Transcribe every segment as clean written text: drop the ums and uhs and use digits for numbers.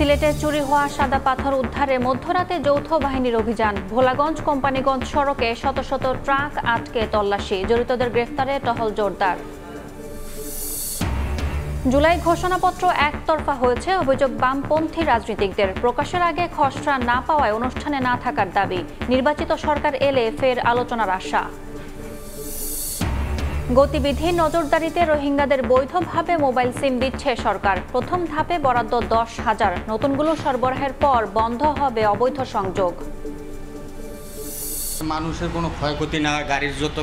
সিলেটে চুরি হওয়া সাদা পাথর উদ্ধারে মধ্যরাতে যৌথ বাহিনীর অভিযান। ভোলাগঞ্জ কোম্পানিগঞ্জ সড়কে শত শত ট্রাক আটকে তল্লাশি, জড়িতদের গ্রেফতারে টহল জোরদার। জুলাই ঘোষণাপত্র একতরফা হয়েছে, অভিযোগ বামপন্থী রাজনীতিকদের। প্রকাশের আগে খসড়া না পাওয়ায় অনুষ্ঠানে না থাকার দাবি। নির্বাচিত সরকার এলে ফের আলোচনার আশা। গতিবিধি নজরদারিতে রোহিঙ্গাদের বৈধভাবে মোবাইল সিম দিচ্ছে সরকার। প্রথম ধাপে বরাদ্দ 10,000, নতুনগুলো সরবরাহের পর বন্ধ হবে অবৈধ সংযোগ। মানুষের কোনো ক্ষয়ক্ষতি না, গাড়ির যত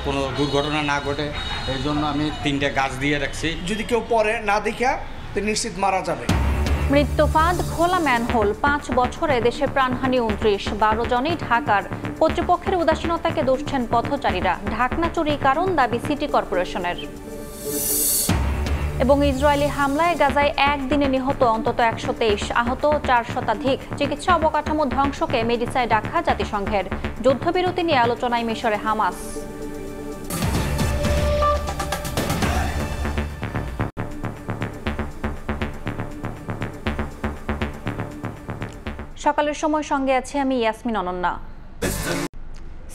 কোনো দুর্ঘটনা না ঘটে, এই জন্য আমি 3টে গাছ দিয়ে রাখছি। যদি কেউ পরে না দেখা তো নিশ্চিত মারা যাবে। মৃত্যুফাঁদ, খোলা ম্যানহোল, 5 বছরে দেশে প্রাণহানি 29, 12 জনই ঢাকার। কর্তৃপক্ষের উদাসীনতাকে দুষছেন পথচারীরা। ঢাকনা চুরি কারণ, দাবি সিটি কর্পোরেশনের। এবং ইসরায়েলি হামলায় গাজায় একদিনে নিহত অন্তত 123, আহত 4 শতাধিক। চিকিৎসা অবকাঠামো ধ্বংসকে মেডিসায় ডাকা জাতিসংঘের। যুদ্ধবিরতি নিয়ে আলোচনায় মিশরে হামাস। সকালের সময় সঙ্গে আছি আমি ইয়াসমিন অনন্যা।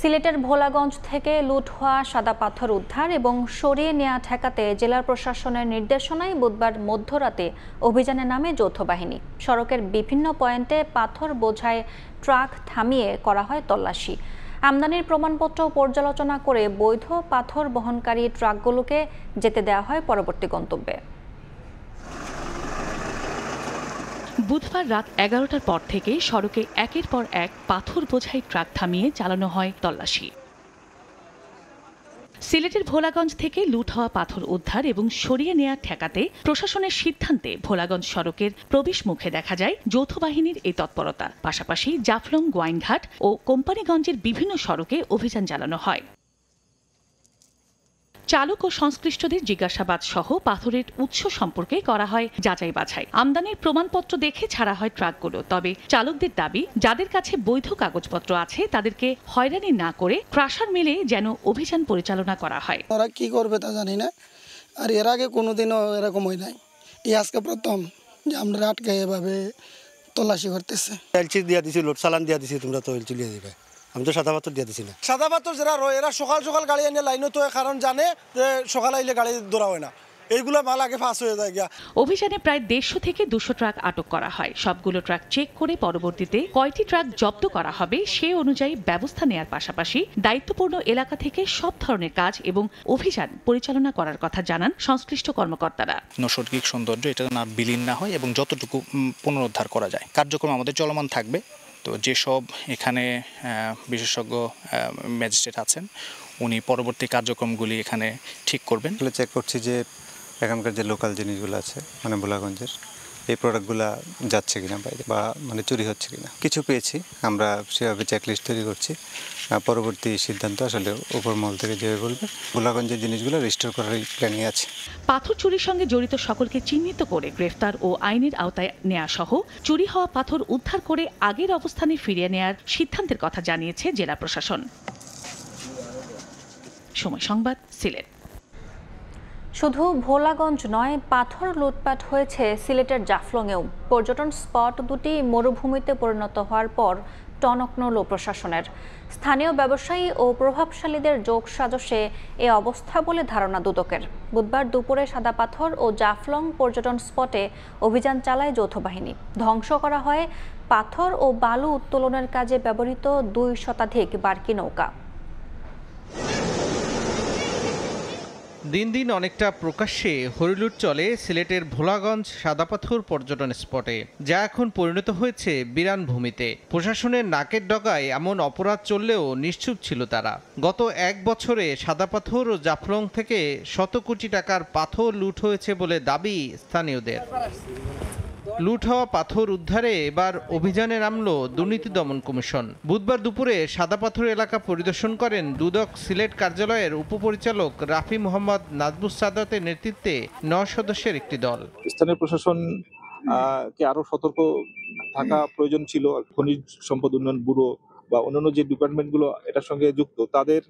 সিলেটের ভোলাগঞ্জ থেকে লুট হওয়া সাদা পাথর উদ্ধার এবং সরিয়ে নেওয়া ঠেকাতে জেলা প্রশাসনের নির্দেশনায় বুধবার মধ্যরাতে অভিযানে নামে যৌথ বাহিনী। সড়কের বিভিন্ন পয়েন্টে পাথর বোঝাই ট্রাক থামিয়ে করা হয় তল্লাশি। আমদানির প্রমাণপত্র পর্যালোচনা করে বৈধ পাথর বহনকারী ট্রাকগুলোকে যেতে দেওয়া হয় পরবর্তী গন্তব্যে। বুধবার রাত 11টার পর থেকে সড়কে একের পর এক পাথর বোঝাই ট্রাক থামিয়ে চালানো হয় তল্লাশি। সিলেটের ভোলাগঞ্জ থেকে লুট হওয়া পাথর উদ্ধার এবং সরিয়ে নেওয়া ঠেকাতে প্রশাসনের সিদ্ধান্তে ভোলাগঞ্জ সড়কের প্রবেশ মুখে দেখা যায় যৌথ বাহিনীর এই তৎপরতা। পাশাপাশি জাফলং, গোয়াইনঘাট ও কোম্পানিগঞ্জের বিভিন্ন সড়কে অভিযান চালানো হয়। চালক ও সংশ্লিষ্টদের জিজ্ঞাসাবাদ সহ পাথরের উৎস সম্পর্কে করা হয় যাচাই বাছাই। আমদানির প্রমাণপত্র দেখে ছাড়া হয় ট্রাকগুলো। তবে চালকদের দাবি, যাদের কাছে বৈধ কাগজপত্র আছে তাদেরকে হয়রানি না করে ক্রাশার মিলে যেন অভিযান পরিচালনা করা হয়। ওরা কি করবে তা জানি না, আর এর আগে কোনোদিনও এরকম হয় নাই। এই আজকে প্রথম যে আমরা আটকে এভাবে তল্লাশি করতেছে। এলচি দিয়ে দিছি, লোড চালান দিয়ে দিছি, তোমরা তো এলচি দিয়ে দিবে। আমি তো সাদা পাথর দিয়ে দিছি না। সাদা পাথর যারা রয় এরা সকাল সকাল গাড়ি এনে লাইনে তো, কারণ জানে যে সকাল আইলে গাড়ি দৌড়া হয় না, এইগুলো মাল আগে ফাঁস হয়ে যায় গিয়া। অভিযানে প্রায় 150 থেকে 200 ট্রাক আটক করা হয়। সবগুলো ট্রাক চেক করে পরবর্তীতে কয়টি ট্রাক জব্দ করা হবে সে অনুযায়ী ব্যবস্থা নেয়ার পাশাপাশি দায়িত্বপূর্ণ এলাকা থেকে সব ধরনের কাজ এবং অভিযান পরিচালনা করার কথা জানান সংশ্লিষ্ট কর্মকর্তারা। নৈসর্গিক সৌন্দর্য এটা না বিলীন না হয় এবং যতটুকু পুনরুদ্ধার করা যায় কার্যক্রম আমাদের চলমান থাকবে। তো যেসব এখানে বিশেষজ্ঞ ম্যাজিস্ট্রেট আছেন উনি পরবর্তী কার্যক্রমগুলি এখানে ঠিক করবেন। চেক করছি যে এখানকার যে লোকাল জিনিসগুলো আছে মানে ভোলাগঞ্জের এই প্রোডাক্টগুলো যাচ্ছে কিনা বাইরে বা মানে চুরি হচ্ছে কিনা। কিছু পেয়েছি, আমরা সেভাবে চেকলিস্ট তৈরি করছি। পরবর্তী সিদ্ধান্ত আসলে উপর মহল থেকে যেভাবে বলবে ভোলাগঞ্জের জিনিসগুলো রিস্টোর করার প্ল্যানিং আছে। পাথর চুরির সঙ্গে জড়িত সকলকে চিহ্নিত করে গ্রেফতার ও আইনের আওতায় নেওয়া সহ চুরি হওয়া পাথর উদ্ধার করে আগের অবস্থানে ফিরিয়ে নেয়ার সিদ্ধান্তের কথা জানিয়েছে জেলা প্রশাসন। সময় সংবাদ, সিলেট। শুধু ভোলাগঞ্জ নয়, পাথর লুটপাট হয়েছে সিলেটের জাফলংয়েও। পর্যটন স্পট দুটি মরুভূমিতে পরিণত হওয়ার পর টনক নড়ল প্রশাসনের। স্থানীয় ব্যবসায়ী ও প্রভাবশালীদের যোগসাজশে এ অবস্থা বলে ধারণা দুদকের। বুধবার দুপুরে সাদা পাথর ও জাফলং পর্যটন স্পটে অভিযান চালায় যৌথ বাহিনী। ধ্বংস করা হয় পাথর ও বালু উত্তোলনের কাজে ব্যবহৃত 2 শতাধিক বার্কি নৌকা। দিন দিন অনেকটা প্রকাশ্যে হরিলুট চলে সিলেটের ভোলাগঞ্জ সাদাপাথর পর্যটন স্পটে, যা এখন পরিণত হয়েছে বিরান ভূমিতে। প্রশাসনের নাকের ডগায় এমন অপরাধ চললেও নিশ্চুপ ছিল তারা। গত 1 বছরে সাদাপাথর ও জাফলং থেকে শত কোটি টাকার পাথর লুট হয়েছে বলে দাবি স্থানীয়দের। লুট হওয়া পাথর উদ্ধারে এবার অভিযানে নামল দুর্নীতি দমন কমিশন। বুধবার দুপুরে সাদা পাথর এলাকা পরিদর্শন করেন দুদক সিলেট কার্যালয়ের উপপরিচালক রাফি মোহাম্মদ নাজবুস সাদাতের নেতৃত্বে 9 সদস্যের একটি দল। স্থানীয় প্রশাসন কে আরো সতর্ক থাকা প্রয়োজন ছিল। খনিজ সম্পদ উন্নয়ন ব্যুরো বা অন্যান্য যে ডিপার্টমেন্টগুলো এটার সঙ্গে যুক্ত, তাদের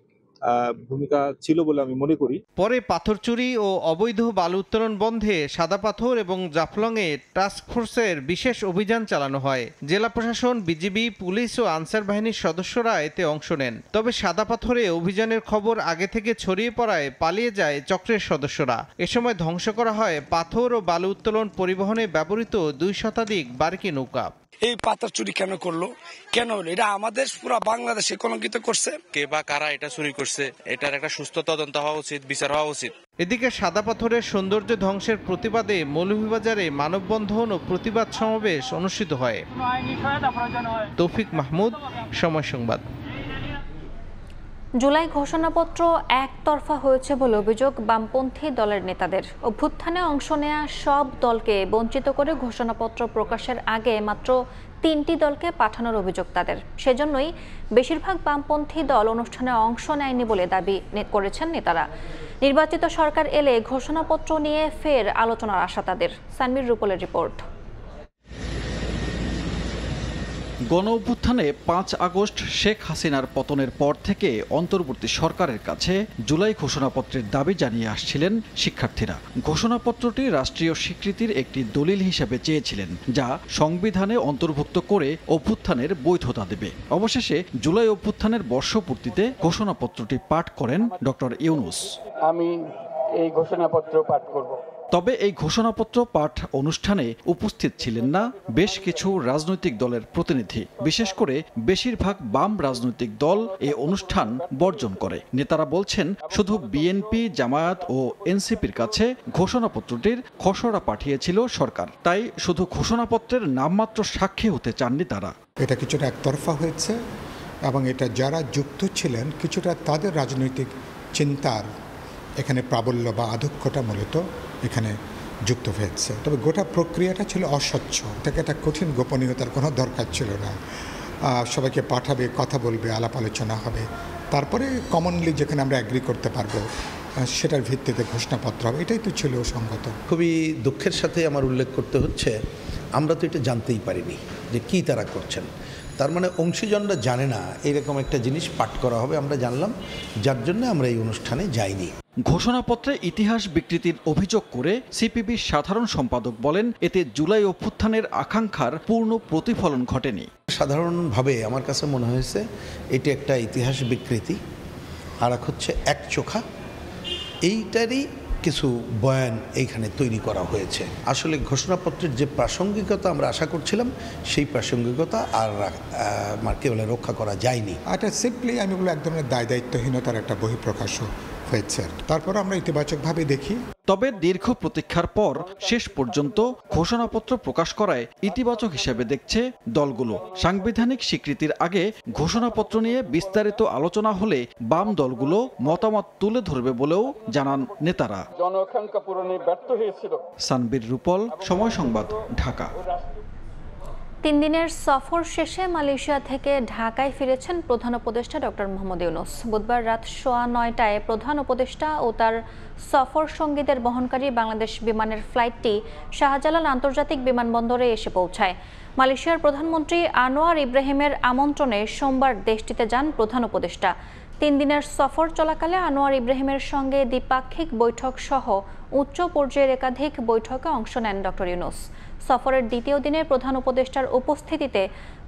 ভূমিকা ছিল বলে আমি মনে করি। পরে পাথর চুরি ও অবৈধ বালু উত্তোলন বন্ধে সাদা পাথর এবং জাফলংয়ে টাস্কফোর্সের বিশেষ অভিযান চালানো হয়। জেলা প্রশাসন, বিজিবি, পুলিশ ও আনসার বাহিনীর সদস্যরা এতে অংশ নেন। তবে সাদা পাথরে অভিযানের খবর আগে থেকে ছড়িয়ে পড়ায় পালিয়ে যায় চক্রের সদস্যরা। এ সময় ধ্বংস করা হয় পাথর ও বালু উত্তোলন পরিবহনে ব্যবহৃত 2 শতাধিক বারকি নৌকা। এই পাথর চুরি কেন করলো, কেন হলো, এটা আমাদের পুরো বাংলাদেশে কলঙ্কিত করছে। কে বা কারা এটা চুরি করছে, এটার একটা সুস্থ তদন্ত হওয়া উচিত, বিচার হওয়া উচিত। এদিকে সাদা পাথরের সৌন্দর্য ধ্বংসের প্রতিবাদে মৌলভীবাজারে মানববন্ধন ও প্রতিবাদ সমাবেশ অনুষ্ঠিত হয়। তৌফিক মাহমুদ, সময় সংবাদ। জুলাই ঘোষণাপত্র একতরফা হয়েছে বলে অভিযোগ বামপন্থী দলের নেতাদের। অভ্যুত্থানে অংশ নেয়া সব দলকে বঞ্চিত করে ঘোষণাপত্র প্রকাশের আগে মাত্র 3টি দলকে পাঠানোর অভিযোগ তাদের। সেজন্যই বেশিরভাগ বামপন্থী দল অনুষ্ঠানে অংশ নেয়নি বলে দাবি করেছেন নেতারা। নির্বাচিত সরকার এলে ঘোষণাপত্র নিয়ে ফের আলোচনার আশা তাদের। সানমির রূপলের রিপোর্ট। গণ অভ্যুত্থানে 5 আগস্ট শেখ হাসিনার পতনের পর থেকে অন্তর্বর্তী সরকারের কাছে জুলাই ঘোষণাপত্রের দাবি জানিয়ে আসছিলেন শিক্ষার্থীরা। ঘোষণাপত্রটি রাষ্ট্রীয় স্বীকৃতির একটি দলিল হিসেবে চেয়েছিলেন, যা সংবিধানে অন্তর্ভুক্ত করে অভ্যুত্থানের বৈধতা দেবে। অবশেষে জুলাই অভ্যুত্থানের বর্ষপূর্তিতে ঘোষণাপত্রটি পাঠ করেন ডক্টর ইউনূস। আমি এই ঘোষণাপত্র পাঠ করব। তবে এই ঘোষণাপত্র পাঠ অনুষ্ঠানে উপস্থিত ছিলেন না বেশ কিছু রাজনৈতিক দলের প্রতিনিধি। বিশেষ করে বেশিরভাগ বাম রাজনৈতিক দল এই অনুষ্ঠান বর্জন করে। নেতারা বলছেন, শুধু বিএনপি, জামায়াত ও এনসিপির কাছে ঘোষণাপত্রটির খসড়া পাঠিয়েছিল সরকার, তাই শুধু ঘোষণাপত্রের নামমাত্র সাক্ষী হতে চাননি তারা। এটা কিছুটা একতরফা হয়েছে এবং এটা যারা যুক্ত ছিলেন কিছুটা তাদের রাজনৈতিক চিন্তার এখানে প্রাবল্য বা আধিক্যতা মূলত এখানে যুক্ত হয়েছে। তবে গোটা প্রক্রিয়াটা ছিল অস্বচ্ছ, তাকে একটা কঠিন গোপনীয়তার কোনো দরকার ছিল না। সবাইকে পাঠাবে, কথা বলবে, আলাপ আলোচনা হবে, তারপরে কমনলি যেখানে আমরা অ্যাগ্রি করতে পারবো সেটার ভিত্তিতে ঘোষণাপত্র হবে। এটাই তো ছিল সঙ্গত। খুবই দুঃখের সাথে আমার উল্লেখ করতে হচ্ছে, আমরা তো এটা জানতেই পারিনি যে কি তারা করছেন। তার মানে অংশীজনরা জানে না এরকম একটা জিনিস পাঠ করা হবে, আমরা জানলাম, যার জন্য আমরা এই অনুষ্ঠানে যাইনি। ঘোষণাপত্রে ইতিহাস বিকৃতির অভিযোগ করে সিপিবির সাধারণ সম্পাদক বলেন, এতে জুলাই অভ্যুত্থানের আকাঙ্ক্ষার পূর্ণ প্রতিফলন ঘটেনি। সাধারণভাবে আমার কাছে মনে হয়েছে এটি একটা ইতিহাস বিকৃতি, আর এক হচ্ছে একচোখা, এইটারই কিছু বয়ান এইখানে তৈরি করা হয়েছে। আসলে ঘোষণাপত্রের যে প্রাসঙ্গিকতা আমরা আশা করছিলাম, সেই প্রাসঙ্গিকতা আর কেবল রক্ষা করা যায়নি। এটা সিম্পলি আমি বলবো এক ধরনের দায়িত্বহীনতার একটা বহিঃপ্রকাশ হয়েছে। তারপর আমরা ইতিবাচকভাবে দেখি। তবে দীর্ঘ প্রতীক্ষার পর শেষ পর্যন্ত ঘোষণাপত্র প্রকাশ করায় ইতিবাচক হিসেবে দেখছে দলগুলো। সাংবিধানিক স্বীকৃতির আগে ঘোষণাপত্র নিয়ে বিস্তারিত আলোচনা হলে বাম দলগুলো মতামত তুলে ধরবে বলেও জানান নেতারা। জনআকাঙ্ক্ষা পূরণে ব্যর্থ হয়েছিল। সানবির রূপল, সময় সংবাদ, ঢাকা। 3 দিনের সফর শেষে মালয়েশিয়া থেকে ঢাকায় ফিরেছেন প্রধান উপদেষ্টা ডক্টর মোহাম্মদ ইউনূস। বুধবার রাত 9:15টায় প্রধান উপদেষ্টা ও তার সফর সঙ্গীদের বহনকারী বাংলাদেশ বিমানের ফ্লাইটটি শাহজালাল আন্তর্জাতিক বিমানবন্দরে এসে পৌঁছায়। মালয়েশিয়ার প্রধানমন্ত্রী আনোয়ার ইব্রাহিমের আমন্ত্রণে সোমবার দেশটিতে যান প্রধান উপদেষ্টা। 3 দিনের সফর চলাকালে আনোয়ার ইব্রাহিমের সঙ্গে দ্বিপাক্ষিক বৈঠক সহ উচ্চ পর্যায়ের একাধিক বৈঠকে অংশ নেন ডক্টর ইউনূস। সফরের দ্বিতীয় দিনে প্রধান উপদেষ্টার উপস্থিতিতে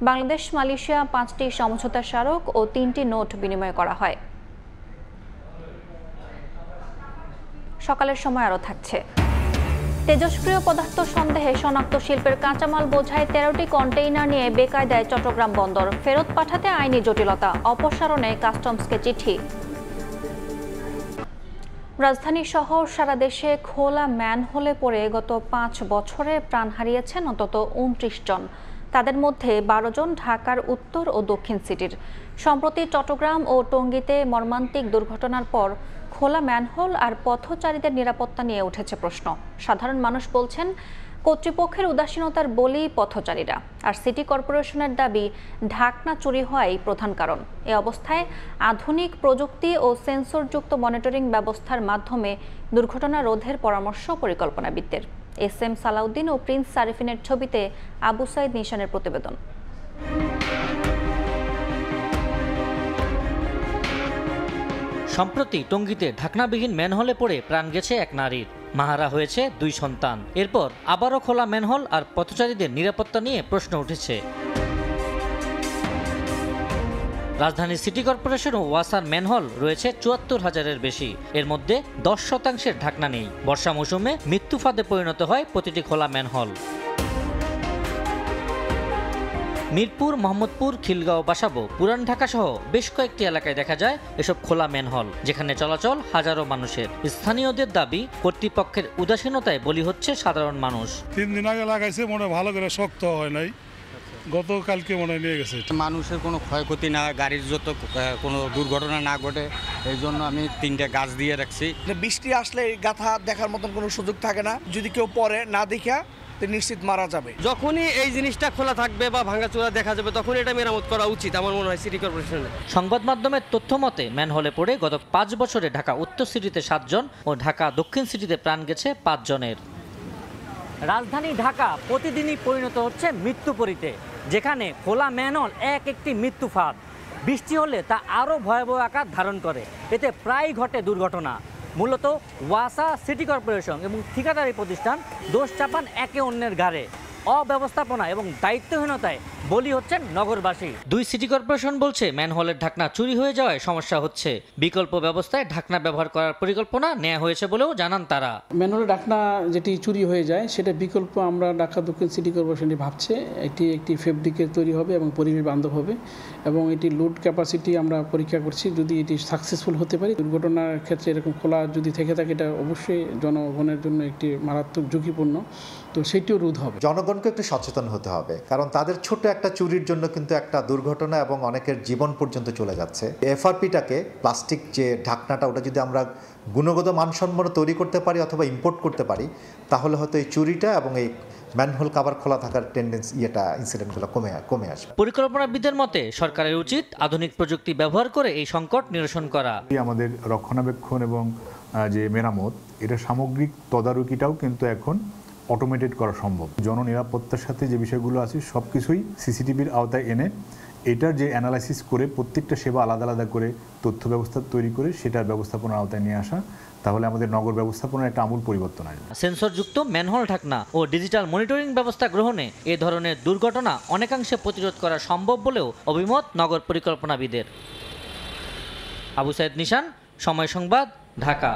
বাংলাদেশ মালয়েশিয়া 5টি সমঝোতা স্মারক ও 3টি নোট বিনিময় করা হয়। সকালের সময় আরও থাকছে। তেজস্ক্রিয় পদার্থ সন্দেহে শনাক্ত শিল্পের কাঁচামাল বোঝাই 13টি কন্টেইনার নিয়ে বেকায়দায় চট্টগ্রাম বন্দর। ফেরত পাঠাতে আইনি জটিলতা, অপসারণে কাস্টমসকে চিঠি। রাজধানী সহ সারা দেশে খোলা ম্যানহোলে পড়ে গত 5 বছরে প্রাণ হারিয়েছেন অন্তত 29 জন। তাদের মধ্যে 12 জন ঢাকার উত্তর ও দক্ষিণ সিটির। সম্প্রতি চট্টগ্রাম ও টঙ্গীতে মর্মান্তিক দুর্ঘটনার পর খোলা ম্যানহোল আর পথচারীদের নিরাপত্তা নিয়ে উঠেছে প্রশ্ন। সাধারণ মানুষ বলছেন, কর্তৃপক্ষের উদাসীনতার বলি পথচারীরা। আর সিটি কর্পোরেশনের দাবি, ঢাকনা চুরি হওয়াই প্রধান কারণ। এ অবস্থায় আধুনিক প্রযুক্তি ও সেন্সরযুক্ত মনিটরিং ব্যবস্থার মাধ্যমে দুর্ঘটনা রোধের পরামর্শ পরিকল্পনাবিদদের। SM সালাউদ্দিন ও প্রিন্স সারিফিনের ছবিতে আবু সাইদ নিশানের প্রতিবেদন। সম্প্রতি টঙ্গীতে ঢাকনাবিহীন ম্যানহোলে পড়ে প্রাণ গেছে এক নারীর। মাহারা হয়েছে 2 সন্তান। এরপর আবারও খোলা ম্যানহোল আর পথচারীদের নিরাপত্তা নিয়ে প্রশ্ন উঠেছে। রাজধানীর সিটি কর্পোরেশন ও ওয়াসার ম্যানহোল রয়েছে ৭৪,০০০-এর বেশি। এর মধ্যে 10% ঢাকনা নেই। বর্ষা মৌসুমে মৃত্যু ফাঁদে পরিণত হয় প্রতিটি খোলা ম্যানহোল। মিরপুর, মোহাম্মদপুর, খিলগাঁও, বাসাবো, পুরান ঢাকা সহ বেশ কয়েকটি এলাকায় দেখা যায় এসব খোলা ম্যানহোল, যেখানে চলাচল হাজারো মানুষের। স্থানীয়দের দাবি, কর্তৃপক্ষের উদাসীনতায় বলি হচ্ছে সাধারণ মানুষ। 3 দিন আগে লাগাইছে, মনে ভালো করে শক্ত হয় নাই, গতকালকে মনে নিয়ে গেছে। মানুষের কোনো ক্ষয়ক্ষতি না, গাড়ির যত কোনো দুর্ঘটনা না ঘটে, এই জন্য আমি 3টে গাছ দিয়ে রাখছি। বৃষ্টি আসলে গাথা দেখার মতন কোনো সুযোগ থাকে না, যদি কেউ পরে না দেখা নিশ্চিত মারা যাবে। যখনই এই জিনিসটা খোলা থাকবে বা ভাঙাচোরা দেখা যাবে, তখন এটা মেরামত করা উচিত আমার মনে হয় সিটি কর্পোরেশনের। সংবাদ মাধ্যমের তথ্য মতে ম্যানহোলে পড়ে গত 5 বছরে ঢাকা উত্তর সিটিতে 7 জন ও ঢাকা দক্ষিণ সিটিতে প্রাণ গেছে 5 জনের। রাজধানী ঢাকা প্রতিদিনই পরিণত হচ্ছে মৃত্যুপরীতে, যেখানে খোলা ম্যানহোল একটি মৃত্যু ফাঁদ। বৃষ্টি হলে তা আরও ভয়াবহ আকার ধারণ করে। এতে প্রায় ঘটে দুর্ঘটনা। মূলত ওয়াসা, সিটি কর্পোরেশন এবং ঠিকাদারি প্রতিষ্ঠান দোষ চাপান একে অন্যের ঘাড়ে। অব্যবস্থাপনা এবং দায়িত্বহীনতায় বলি হচ্ছেন নগরবাসী। 2 সিটি কর্পোরেশন বলছে ম্যানহোলের ঢাকনা চুরি হয়ে যাওয়ায় সমস্যা হচ্ছে। বিকল্প ব্যবস্থায় ঢাকনা ব্যবহার করার পরিকল্পনা নেওয়া হয়েছে বলেও জানান তারা। ম্যানহোলের ঢাকনা যেটি চুরি হয়ে যায়, সেটা বিকল্প আমরা ঢাকা দক্ষিণ সিটি কর্পোরেশনটি ভাবছে। একটি ফেব্রিকের তৈরি হবে এবং পরিবেশ বান্ধব হবে, এবং এটি লোড ক্যাপাসিটি আমরা পরীক্ষা করছি। যদি এটি সাকসেসফুল হতে পারে, দুর্ঘটনার ক্ষেত্রে এরকম খোলা যদি থেকে থাকে, এটা অবশ্যই জনগণের জন্য একটি মারাত্মক ঝুঁকিপূর্ণ, তো সেটিও রোধ হবে। জনগণকে একটু সচেতন হতে হবে, কারণ তাদের ছোট একটা চুরির জন্য কিন্তু একটা দুর্ঘটনা এবং অনেকের জীবন পর্যন্ত চলে যাচ্ছে। এফআরপিটাকে, প্লাস্টিক যে ঢাকনাটা, ওটা যদি আমরা গুণগত মানসম্পন্ন তৈরি করতে পারি অথবা ইম্পোর্ট করতে পারি, তাহলে হয়তো এই চুরিটা এবং এই ম্যানহোল কভার খোলা থাকার টেন্ডেন্সি, ইনসিডেন্টগুলো কমে আসবে। পরিকল্পনাবিদদের মতে সরকারের উচিত আধুনিক প্রযুক্তি ব্যবহার করে এই সংকট নিরসন করা। আমাদের রক্ষণাবেক্ষণ এবং যে মেরামত, এটা সামগ্রিক তদারকিটাও কিন্তু এখন অটোমেটেড করা সম্ভব। জননিরাপত্তার সাথে যে বিষয়গুলো আছে সব কিছুই সিসিটিভির আওতায় এনে এটার যে অ্যানালাইসিস করে প্রত্যেকটা সেবা আলাদা আলাদা করে তথ্য ব্যবস্থা তৈরি করে সেটার ব্যবস্থাপনার আওতায় নিয়ে আসা, তাহলে আমাদের নগর ব্যবস্থাপনার একটা আমূল পরিবর্তন আসবে। সেন্সরযুক্ত ম্যানহোল ঢাকনা ও ডিজিটাল মনিটরিং ব্যবস্থা গ্রহণে এ ধরনের দুর্ঘটনা অনেকাংশে প্রতিরোধ করা সম্ভব বলেও অভিমত নগর পরিকল্পনাবিদের। আবু সাইদ নিশান, সময় সংবাদ, ঢাকা।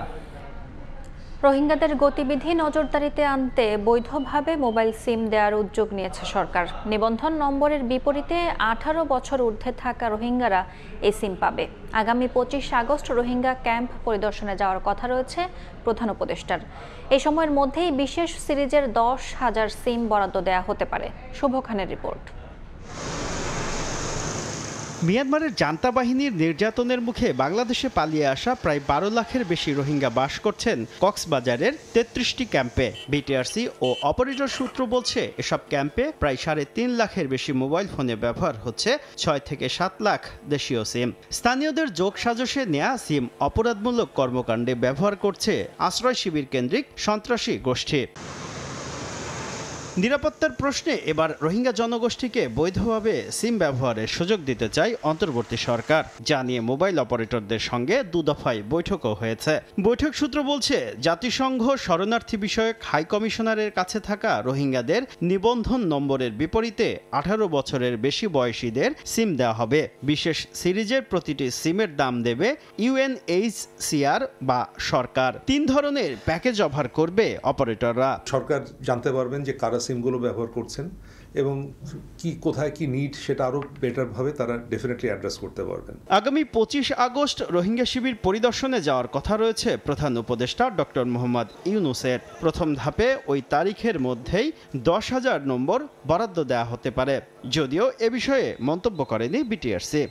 রোহিঙ্গাদের গতিবিধি নজরদারিতে আনতে বৈধভাবে মোবাইল সিম দেওয়ার উদ্যোগ নিয়েছে সরকার। নিবন্ধন নম্বরের বিপরীতে 18 বছর ঊর্ধ্বে থাকা রোহিঙ্গারা এই সিম পাবে। আগামী 25 আগস্ট রোহিঙ্গা ক্যাম্প পরিদর্শনে যাওয়ার কথা রয়েছে প্রধান উপদেষ্টার। এই সময়ের মধ্যেই বিশেষ সিরিজের 10,000 সিম বরাদ্দ দেওয়া হতে পারে। শুভ খানের রিপোর্ট। মিয়ানমারের জান্তা বাহিনীর নির্যাতনের মুখে বাংলাদেশে পালিয়ে আসা প্রায় 12 লাখের বেশি রোহিঙ্গা বাস করছেন কক্সবাজারের 33টি ক্যাম্পে। বিটিআরসি ও অপারেটর সূত্র বলছে, এসব ক্যাম্পে প্রায় 3.5 লাখের বেশি মোবাইল ফোনে ব্যবহার হচ্ছে 6 থেকে 7 লাখ দেশীয় সিম। স্থানীয়দের যোগ সাজশে নেয়া সিম অপরাধমূলক কর্মকাণ্ডে ব্যবহার করছে আশ্রয় শিবির কেন্দ্রিক সন্ত্রাসী গোষ্ঠী। নিরাপত্তার প্রশ্নে এবার রোহিঙ্গা জনগোষ্ঠীকে বৈধভাবে সিম ব্যবহারের সুযোগ দিতে চায় অন্তর্বর্তী সরকার। যা নিয়ে মোবাইল অপারেটরদের সঙ্গে 2 দফায় বৈঠকও হয়েছে। বৈঠক সূত্র বলছে, জাতিসংঘ শরণার্থী বিষয়ক হাই কমিশনারের কাছে থাকা রোহিঙ্গাদের নিবন্ধন নম্বরের বিপরীতে 18 বছরের বেশি বয়সীদের সিম দেওয়া হবে। বিশেষ সিরিজের প্রতিটি সিমের দাম দেবে ইউএনএইচসিআর বা সরকার। 3 ধরনের প্যাকেজ অফার করবে অপারেটররা। সরকার জানতে পারবেন যে কারা সিমগুলো ব্যবহার করছেন এবং কোথায় কি নিড, সেটা আরও বেটারভাবে তারা ডেফিনেটলি অ্যাড্রেস করতে পারবেন। আগামী 25 আগস্ট রোহিঙ্গা শিবির পরিদর্শনে যাওয়ার কথা রয়েছে প্রধান উপদেষ্টা ডক্টর মোহাম্মদ ইউনূসের। প্রথম ধাপে ওই তারিখের মধ্যেই 10,000 নম্বর বরাদ্দ দেওয়া হতে পারে, যদিও এ বিষয়ে মন্তব্য করেনি বিটিআরসি।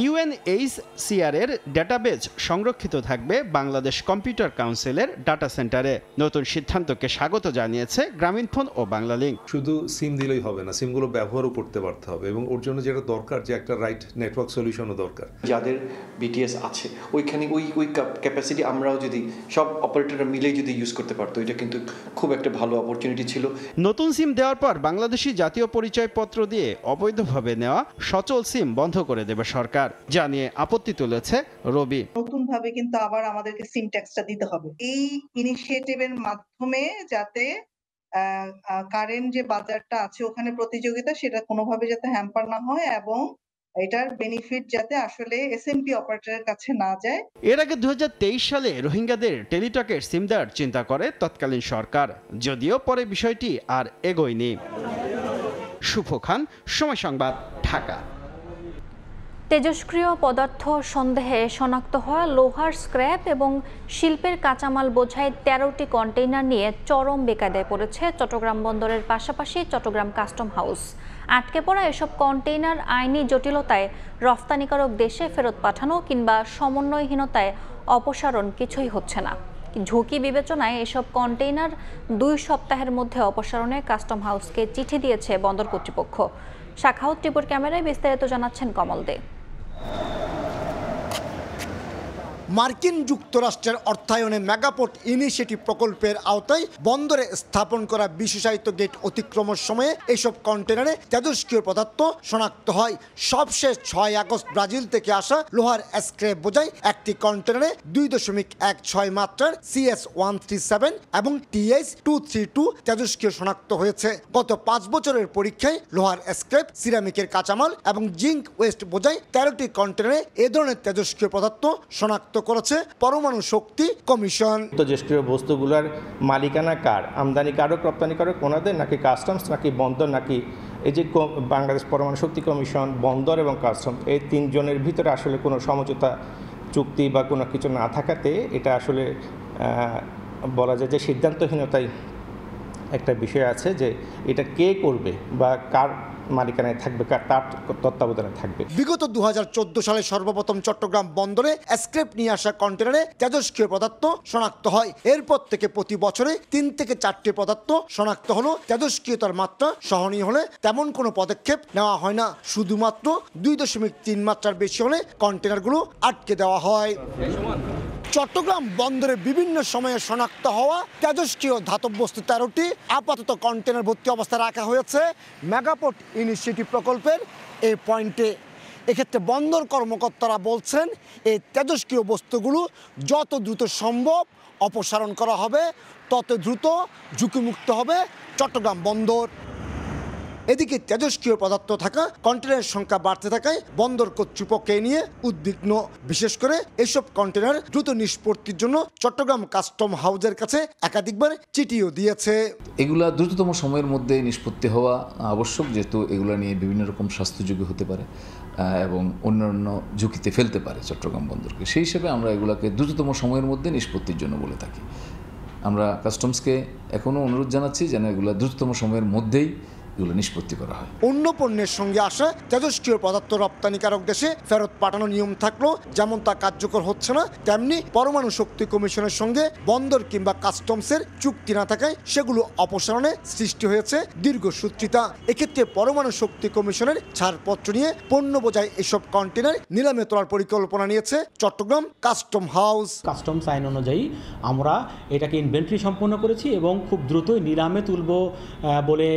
ইউএনএইচসিআর এর ডাটাবেজ সংরক্ষিত থাকবে বাংলাদেশ কম্পিউটার কাউন্সিলের ডাটা সেন্টারে। নতুন সিদ্ধান্তকে স্বাগত জানিয়েছে গ্রামীণফোন ও বাংলালিংক। শুধু সিম দিলেই হবে না, সিমগুলো ব্যবহারও করতে পারতে হবে এবং ওর জন্য যেটা দরকার, যে একটা রাইট নেটওয়ার্ক সলিউশনও দরকার। যাদের বিটিএস আছে ওইখানে ওই ক্যাপাসিটি আমরাও যদি সব অপারেটররা মিলেই যদি ইউজ করতে পারতো, এটা কিন্তু খুব একটা ভালো অপরচুনিটি ছিল। নতুন সিম দেওয়ার পর বাংলাদেশি জাতীয় পরিচয়পত্র দিয়ে অবৈধভাবে নেওয়া সচল সিম বন্ধ করে দেবে সরকার। সরকার, যা নিয়ে আপত্তি তুলেছে রবি। নতুন ভাবে কিন্তু আবার আমাদেরকে সিম ট্যাক্সটা দিতে হবে এই ইনিশিয়েটিভের মাধ্যমে, যাতে কারেন্ট যে বাজারটা আছে ওখানে প্রতিযোগিতা সেটা কোনোভাবে যাতে হ্যাম্পার না হয় এবং এটার বেনিফিট যাতে আসলে এসএমপি অপারেটরের কাছে না যায়। এর আগে 2023 সালে রোহিঙ্গাদের টেলিটকের সিম দেওয়ার চিন্তা করে তৎকালীন সরকার, যদিও পরে বিষয়টি আর এগোয়নি। শুভ খান, সময় সংবাদ, ঢাকা। তেজস্ক্রিয় পদার্থ সন্দেহে শনাক্ত হওয়া লোহার স্ক্র্যাপ এবং শিল্পের কাঁচামাল বোঝাই 13টি কন্টেইনার নিয়ে চরম বেকায়দায় পড়েছে চট্টগ্রাম বন্দরের পাশাপাশি চট্টগ্রাম কাস্টম হাউস। আটকে পড়া এসব কন্টেইনার আইনি জটিলতায় রফতানিকারক দেশে ফেরত পাঠানো কিংবা সমন্বয়হীনতায় অপসারণ কিছুই হচ্ছে না। ঝুঁকি বিবেচনায় এসব কন্টেইনার 2 সপ্তাহের মধ্যে অপসারণে কাস্টম হাউসকে চিঠি দিয়েছে বন্দর কর্তৃপক্ষ। শাখাউত টিপুর ক্যামেরায় বিস্তারিত জানাচ্ছেন কমল দে। মার্কিন যুক্তরাষ্ট্রের অর্থায়নে মেগাপোর্ট ইনিশিয়েটিভ প্রকল্পের আওতায় বন্দরে স্থাপন করা বিশেষায়িত গেট অতিক্রমের সময়ে এসব কন্টেনারে তেজস্ক্রিয় পদার্থ শনাক্ত হয়। সবশেষ 6 আগস্ট ব্রাজিল থেকে আসা লোহার স্ক্র্যাপ বোঝাই একটি কন্টেনারে 2.16 মাত্রার CS-137 এবং TS-232 তেজস্ক্রিয় শনাক্ত হয়েছে। গত 5 বছরের পরীক্ষায় লোহার স্ক্র্যাপ, সিরামিকের কাঁচামাল এবং জিঙ্ক ওয়েস্ট বোঝাই 13টি কন্টেনারে এ ধরনের তেজস্ক্রিয় পদার্থ শনাক্ত করেছে পরমাণু শক্তি কমিশন। তেজস্ক্রিয় বস্তুগুলোর মালিকানা কার, আমদানিকারক রপ্তানিকারক ওনাদের, নাকি কাস্টমস, নাকি বন্দর, নাকি এই যে বাংলাদেশ পরমাণু শক্তি কমিশন, বন্দর এবং কাস্টমস, এই 3 জনের ভিতরে আসলে কোনো সমঝোতা চুক্তি বা কোনো কিছু না থাকাতে এটা আসলে বলা যায় যে সিদ্ধান্তহীনতাই একটা বিষয় আছে, যে এটা কে করবে বা কার মালিকানায় থাকবে, তার তত্ত্বাবধানে থাকবে। বিগত 2014 সালে সর্বপ্রথম চট্টগ্রাম বন্দরে স্ক্র্যাপ নিয়ে আসা কন্টেনারে তেজস্ক্রিয় পদার্থ শনাক্ত হয়। এরপর থেকে প্রতি বছরে 3 থেকে 4টি পদার্থ শনাক্ত হলো। তেজস্ক্রিয়তার মাত্রা সহনীয় হলে তেমন কোনো পদক্ষেপ নেওয়া হয় না। শুধুমাত্র 2.3 মাত্রার বেশি হলে কন্টেনারগুলো আটকে দেওয়া হয়। চট্টগ্রাম বন্দরে বিভিন্ন সময়ে শনাক্ত হওয়া তেজস্ক্রিয় ধাতব বস্তু 13টি আপাতত কন্টেনার ভর্তি অবস্থায় রাখা হয়েছে মেগাপোর্ট ইনিশিয়েটিভ প্রকল্পের এই পয়েন্টে। এক্ষেত্রে বন্দর কর্মকর্তারা বলছেন এই তেজস্ক্রিয় বস্তুগুলো যত দ্রুত সম্ভব অপসারণ করা হবে, তত দ্রুত ঝুঁকিমুক্ত হবে চট্টগ্রাম বন্দর। এদিকে তেজস্ক্রিয় পদার্থ থাকা কন্টেনারের সংখ্যা বাড়তে থাকায় বন্দর কর্তৃপক্ষ নিয়ে উদ্বিগ্ন। বিশেষ করে এসব কন্টেনার দ্রুত নিষ্পত্তির জন্য চট্টগ্রাম কাস্টম হাউসের কাছে একাধিকবার চিঠিও দিয়েছে। এগুলা দ্রুততম সময়ের মধ্যে নিষ্পত্তি হওয়া আবশ্যক, যেহেতু এগুলা নিয়ে বিভিন্ন রকম স্বাস্থ্য ঝুঁকি হতে পারে এবং অন্যান্য ঝুঁকিতে ফেলতে পারে চট্টগ্রাম বন্দরকে। সেই হিসেবে আমরা এগুলাকে দ্রুততম সময়ের মধ্যে নিষ্পত্তির জন্য বলে থাকি। আমরা কাস্টমসকে এখনও অনুরোধ জানাচ্ছি যেন এগুলা দ্রুততম সময়ের মধ্যেই এগুলো নিষ্পত্তি করা হয়। অন্য পণ্যের সঙ্গে আসা তেজস্ক্রিয় পদার্থ রপ্তানিকারক দেশে ফেরত পাঠানোর নিয়ম থাকলেও যেমন তা কার্যকর হচ্ছে না, তেমনি পরমাণু শক্তি কমিশনের সঙ্গে বন্দর কিংবা কাস্টমসের চুক্তি না থাকায় সেগুলো অপসারণে সৃষ্টি হয়েছে দীর্ঘসূত্রিতা। এক্ষেত্রে পরমাণু শক্তি কমিশনের ছাড়পত্র নিয়ে পণ্য বোঝাই এসব কন্টেনার নিলামে তোলার পরিকল্পনা নিয়েছে চট্টগ্রাম কাস্টম হাউস। কাস্টমস আইন অনুযায়ী আমরা এটাকে ইনভেন্টরি সম্পন্ন করেছি এবং খুব দ্রুতই নিলামে তুলব বলে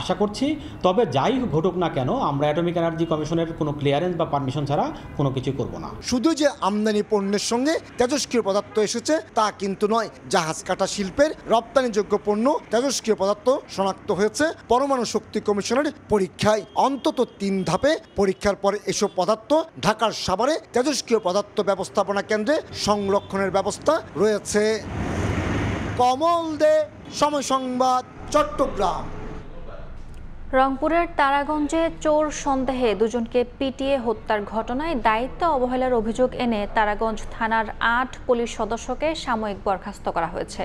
আশা করছি। তবে যাই ঘটুক না কেন, আমরা অ্যাটমিক এনার্জি কমিশনের কোনো ক্লিয়ারেন্স বা পারমিশন ছাড়া কোনো কিছু করব না। শুধু যে আমদানি পণ্যের সঙ্গে তেজস্ক্রিয় পদার্থ এসেছে তা কিন্তু নয়। জাহাজ কাটা শিল্পের রপ্তানিযোগ্য পণ্য তেজস্ক্রিয় পদার্থ শনাক্ত হয়েছে পরমাণু শক্তি কমিশনের পরীক্ষায়। অন্তত 3 ধাপে পরীক্ষার পরে এসব পদার্থ ঢাকার সাভারে তেজস্ক্রিয় পদার্থ ব্যবস্থাপনা কেন্দ্রে সংরক্ষণের ব্যবস্থা রয়েছে। কমল দে, সময় সংবাদ, চট্টগ্রাম। রংপুরের তারাগঞ্জে চোর সন্দেহে 2 জনকে পিটিয়ে হত্যার ঘটনায় দায়িত্ব অবহেলার অভিযোগ এনে তারাগঞ্জ থানার 8 পুলিশ সদস্যকে সাময়িক বরখাস্ত করা হয়েছে।